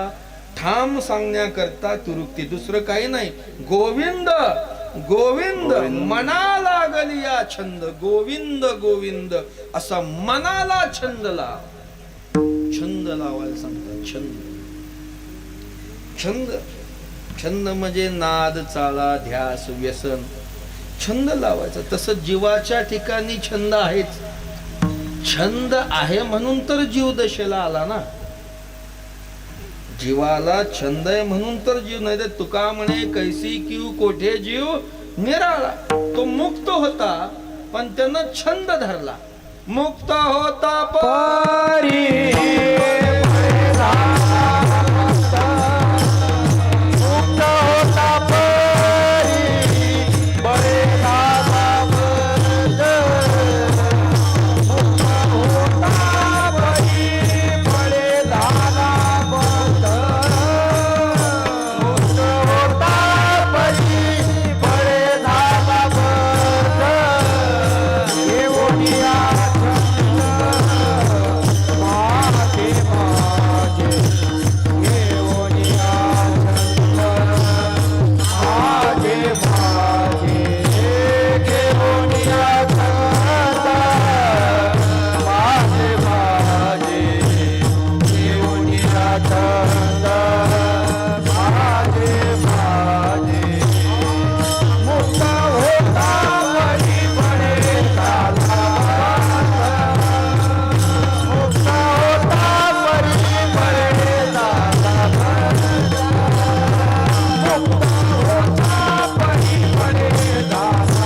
ठाम सांगण्याकरता तुरुक्ती, दुसरं काही नाही. गोविंद गोविंद मनाला लागलिया छंद, गोविंद गोविंद असा मनाला छंद लाव. छंद लावायला सांगतात. छंद छंद छंद म्हणजे नाद, चाळा, ध्यास, व्यसन. छंद लावायचा. तसं जीवाच्या ठिकाणी छंद आहेच. छंद आहे म्हणून तर जीव दशेला आला ना. जीवाला छंद आहे म्हणून तर जीव, नाही तर तुका म्हणे कैसी किव कोठे जीव निराळा. तो मुक्त होता पण त्यानं छंद धरला. मुक्त होता परी मुक्त होता परी बळे दादा बंद. मुक्त होता परी बळे दादा बंद. मुक्त होता परी बळे दादा बंद. येऊनिया माझे माझे येऊनिया माझे माझे येऊनिया माझे माझे येऊनिया माझे माझे. मुक्त होता परी बळे दादा. मुक्त होता परी बळे दादा. मुक्त होता परी बळे दादा.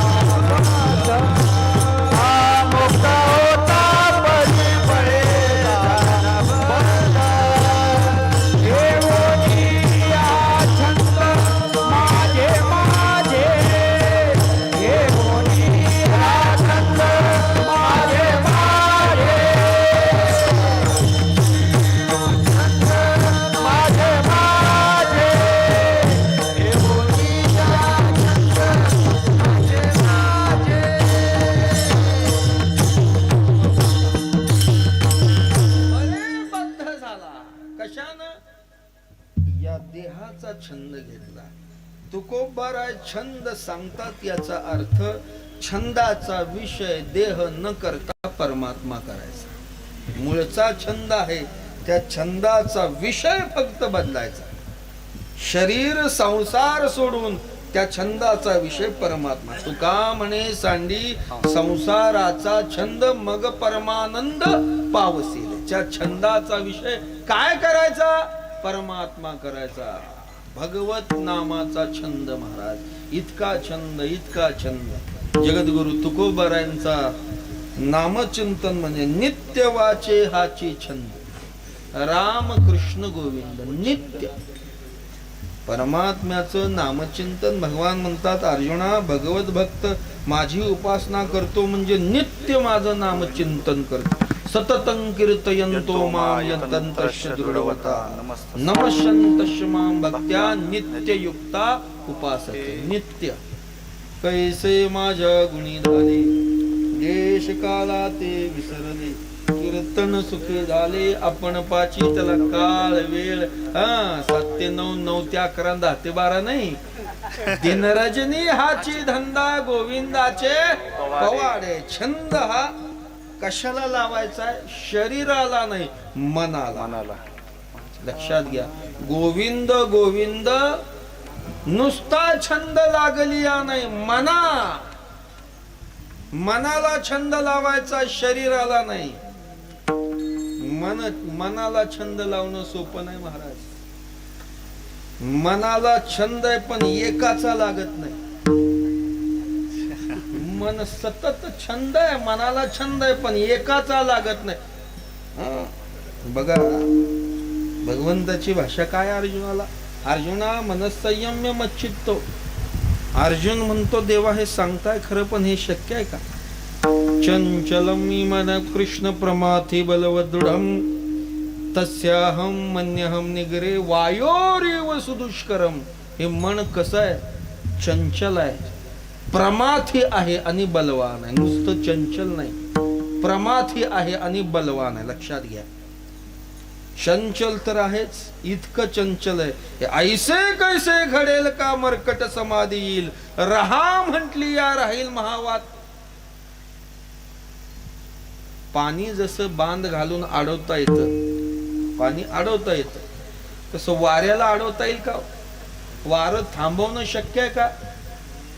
मुक्त होता परी बळे दादा. येऊनिया छंद माझे माझे. येऊनिया छंद माझे माझे. माझे माझे येऊनिया छंद माझे माझे. अरे बद्ध झाला. कशानं? या देहाचा छंद घेतला. तुकोबाराय छंद सांगतात. याचा अर्थ छंदाचा विषय देह न करता परमात्मा करायचा. मूळचा छंद आहे, त्या छंदाचा विषय फक्त बदलायचा. शरीर संसार सोडून त्या छंदाचा विषय परमात्मा. तुका म्हणे सांडी संसाराचा छंद मग परमानंद पावसील. त्या छंदाचा विषय काय करायचा? परमात्मा करायचा. भगवत नामाचा छंद महाराज. इतका छंद, इतका छंद. जगद्गुरु तुकोबारायांचा नामचिंतन म्हणजे नित्य वाचे हाची छंद. राम कृष्ण गोविंद नित्य परमात्म्याचं नामचिंतन. भगवान म्हणतात अर्जुना, भगवत भक्त माझी उपासना करतो म्हणजे नित्य माझं नामचिंतन करतो. सततं कीर्तयन्तो मां यतन्तश्च दृढवता नमस्यन्तश्च मां भक्त्या नित्ययुक्ता उपासते. नित्य कैसे माझ्या गुणी झाले, देश काला ते विसरले. कीर्तन सुखे झाले आपण पाची, त्याला काळ वेळ 7 9 9 ते 11 10 ते 12 नाही. दिन रजनी हाची धंदा गोविंदाचे पवाडे. छंद हा कशाला लावायचा? शरीराला नाही, मनाला. लक्षात घ्या. गोविंद गोविंद नुसता छंद लागलिया नाही, मनाला छंद लावायचा, शरीराला नाही. मनाला छंद लावणं सोपं नाही महाराज. मनाला छंद आहे पण एकाचा लागत नाही. मन सतत छंद आहे, मनाला छंद आहे पण एकाचा लागत नाही. बघा भगवंताची भाषा काय अर्जुनाला. अर्जुना मनसंयम्य मच्चित्तो. अर्जुन म्हणतो देवा हे सांगताय खरं पण हे शक्य आहे का? चंचलम मन कृष्ण प्रमाथि बलवदृढम तस्याहम मन्यहम निगरे वायोरेव सुदुष्करम. हे मन कसं आहे? चंचल आहे, प्रमाथी आहे आणि बलवान आहे. नुसतं चंचल नाही, प्रमाथी आहे आणि बलवान आहे. लक्षात घ्या. चंचल तर आहेच, इतकं चंचल आहे हे ऐसे कैसे घडेल का मरकट समाधी येईल, रहा म्हटली या राहील महावात. पाणी जसं बांध घालून अडवता येतं, पाणी अडवता येतं, तसं वाऱ्याला अडवता येईल का? वारं थांबवणं शक्य आहे का?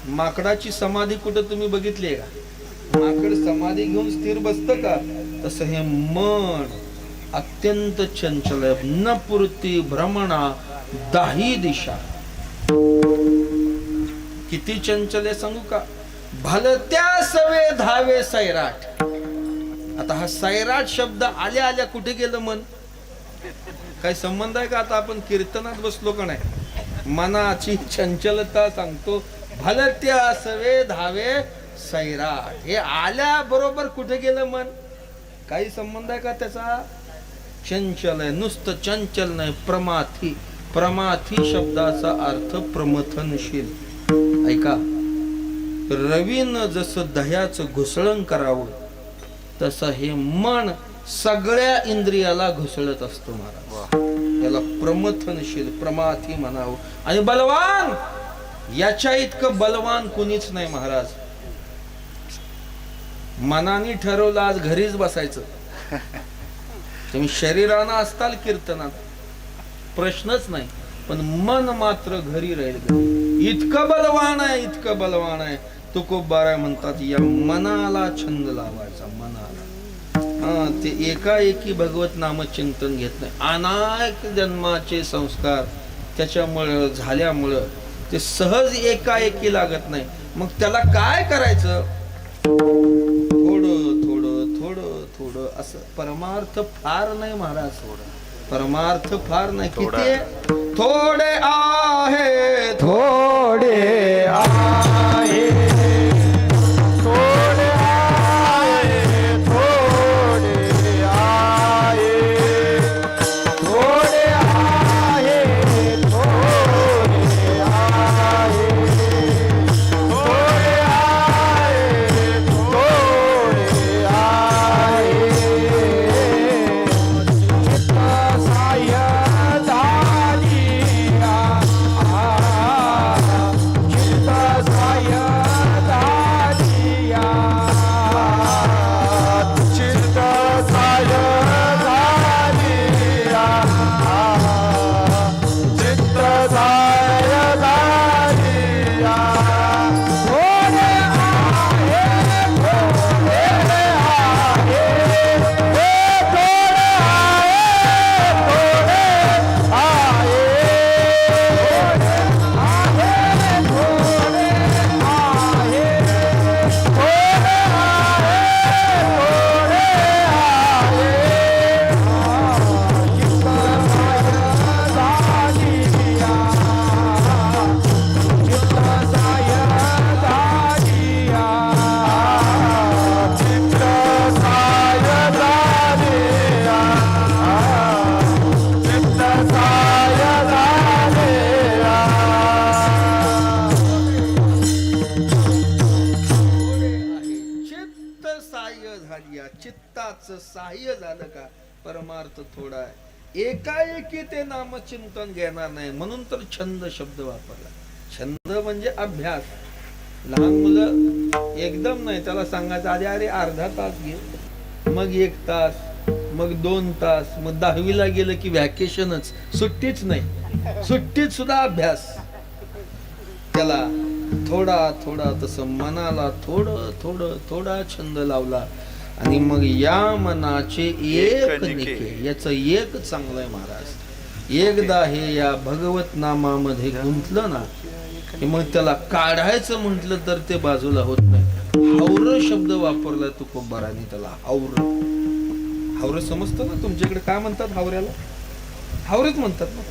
माकडाची समाधी कुठं तुम्ही बघितली आहे का? माकड समाधी घेऊन स्थिर बसतं का? तसं हे मन अत्यंत चंचल आहे. न पुरती भ्रमणा दाही दिशा. किती चंचल आहे सांगू का? भलत्या सवे धावे सैराट. आता हा सैराट शब्द आल्या आल्या कुठे गेलं मन? काही संबंध आहे का? आता आपण कीर्तनात बसलो का नाही? मनाची चंचलता सांगतो. भलत्या सवे धावे सैराट. हे आल्या बरोबर कुठे गेलं मन? काही संबंध आहे का त्याचा? चंचल आहे. नुसतं चंचल नाही, प्रमाथी. प्रमाथी शब्दाचा अर्थ प्रमथनशील. ऐका, रवीनं जसं दह्याचं घुसळण करावं तसं हे मन सगळ्या इंद्रियाला घुसळत असतो महाराज. याला प्रमथनशील, प्रमाथी म्हणावं. आणि बलवान, याच्या इतकं बलवान कुणीच नाही महाराज. मनाने ठरवलं आज घरीच बसायचं, तुम्ही शरीरानं असताल कीर्तनात, प्रश्नच नाही, पण मन मात्र घरी राहील. इतकं बलवान आहे, इतकं बलवान आहे. तुकोबाराय म्हणतात, या मनाला छंद लावायचा. मनाला ते एकाएकी भगवत नामचिंतन घेत नाही. अनेक जन्माचे संस्कार त्याच्यामुळं झाल्यामुळं ते सहज एकाएकी लागत नाही. मग त्याला काय करायचं? थोडं थोडं थोडं थोडं असं. परमार्थ फार नाही महाराज, परमार्थ फार नाही. किती? थोडे आहे, थोडे आहे, थोडे आहे, थोडे आहे, थोडे आहे, थोडे आहे, थोडे आहे, थोडे आहे. चित्त साय झालिया, चित्त साय झालिया, चित्त साय झालिया, चित्त साय झालिया. थोडे आहे, थोडे आहे, थोडे आहे, चित्त साह्य झाली. चित्ताचं साह्य झालं का परमार्थ थोडा आहे. एकाएकी ते नामचिंतन घेणार नाही, म्हणून तर छंद शब्द वापरला. छंद म्हणजे अभ्यास. लहान मुलं एकदम नाही, त्याला सांगायचं आधी अरे अर्धा तास घे, मग 1 तास, मग 2 तास, मग 10वीला गेलं की व्हॅकेशनच, सुट्टीच नाही, सुट्टीत सुद्धा अभ्यास. त्याला थोडा थोडा तसं मनाला थोडं थोडं थोडा छंद लावला आणि मग या मनाचे एक निके. याचं एक चांगलं आहे महाराज. एकदा हे या भगवत नामामध्ये गुंतलं ना की मग त्याला काढायचं म्हटलं तर ते बाजूला होत नाही. हावर शब्द वापरला तुकोबारांनी त्याला. हावर, हावर समजतं ना तुमच्याकडे? काय म्हणतात हावऱ्याला? हावरेच म्हणतात ना.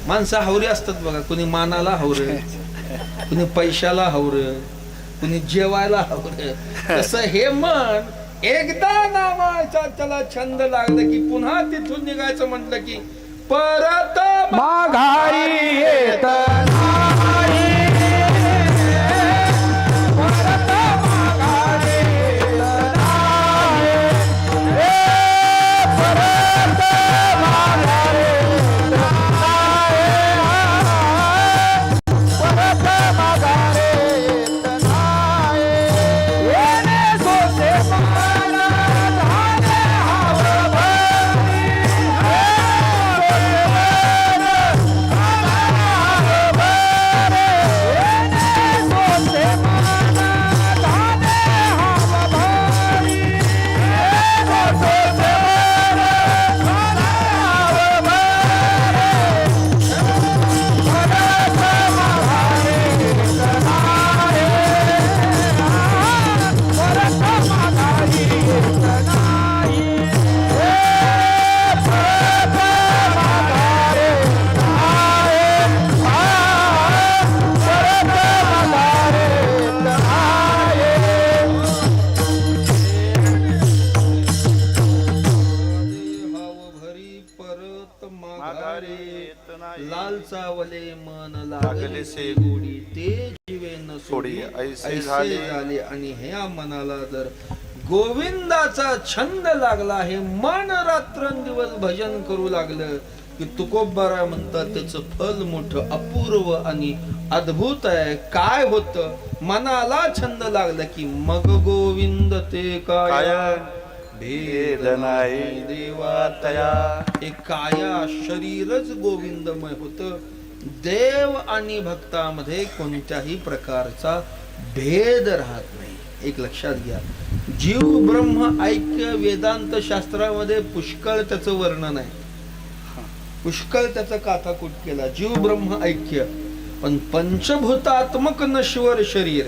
माणसं हावरे असतात बघा. कोणी मानाला हावरे, कुणी पैशाला हावर, कुणी जेवायला हावर. तसं हे मन एकदा नामाचा त्याला छंद लागला की पुन्हा तिथून निघायचं म्हटलं की परत माघारी येत नाही, परत माघारी येत नाही, परत परत माघारे माघारे येत नाही. लाल चावले मन लागले लागले से गोडी ते जीवे न सोडी सोडी. ऐसे ऐसे झाले. झाले. आणि ह्या मनाला जर गोविंदाचा छंद लागला हे मन रात्रंदिवस भजन करू लागलं की तुकोबारा म्हणतात त्याचं फल मोठं अपूर्व आणि अद्भुत आहे. काय होतं मनाला छंद लागला की मग गोविंद ते काय भेद नाही देवा तया. हे काया शरीरच गोविंदमय होत. देव आणि भक्तामध्ये कोणत्याही प्रकारचा भेद राहत नाही. एक लक्षात घ्या, जीव ब्रह्म ऐक्य वेदांत शास्त्रामध्ये पुष्कळ त्याचं वर्णन आहे, पुष्कळ त्याचा काथाकूट केला. जीव ब्रह्म ऐक्य, पण पंचभूतात्मक नश्वर शरीर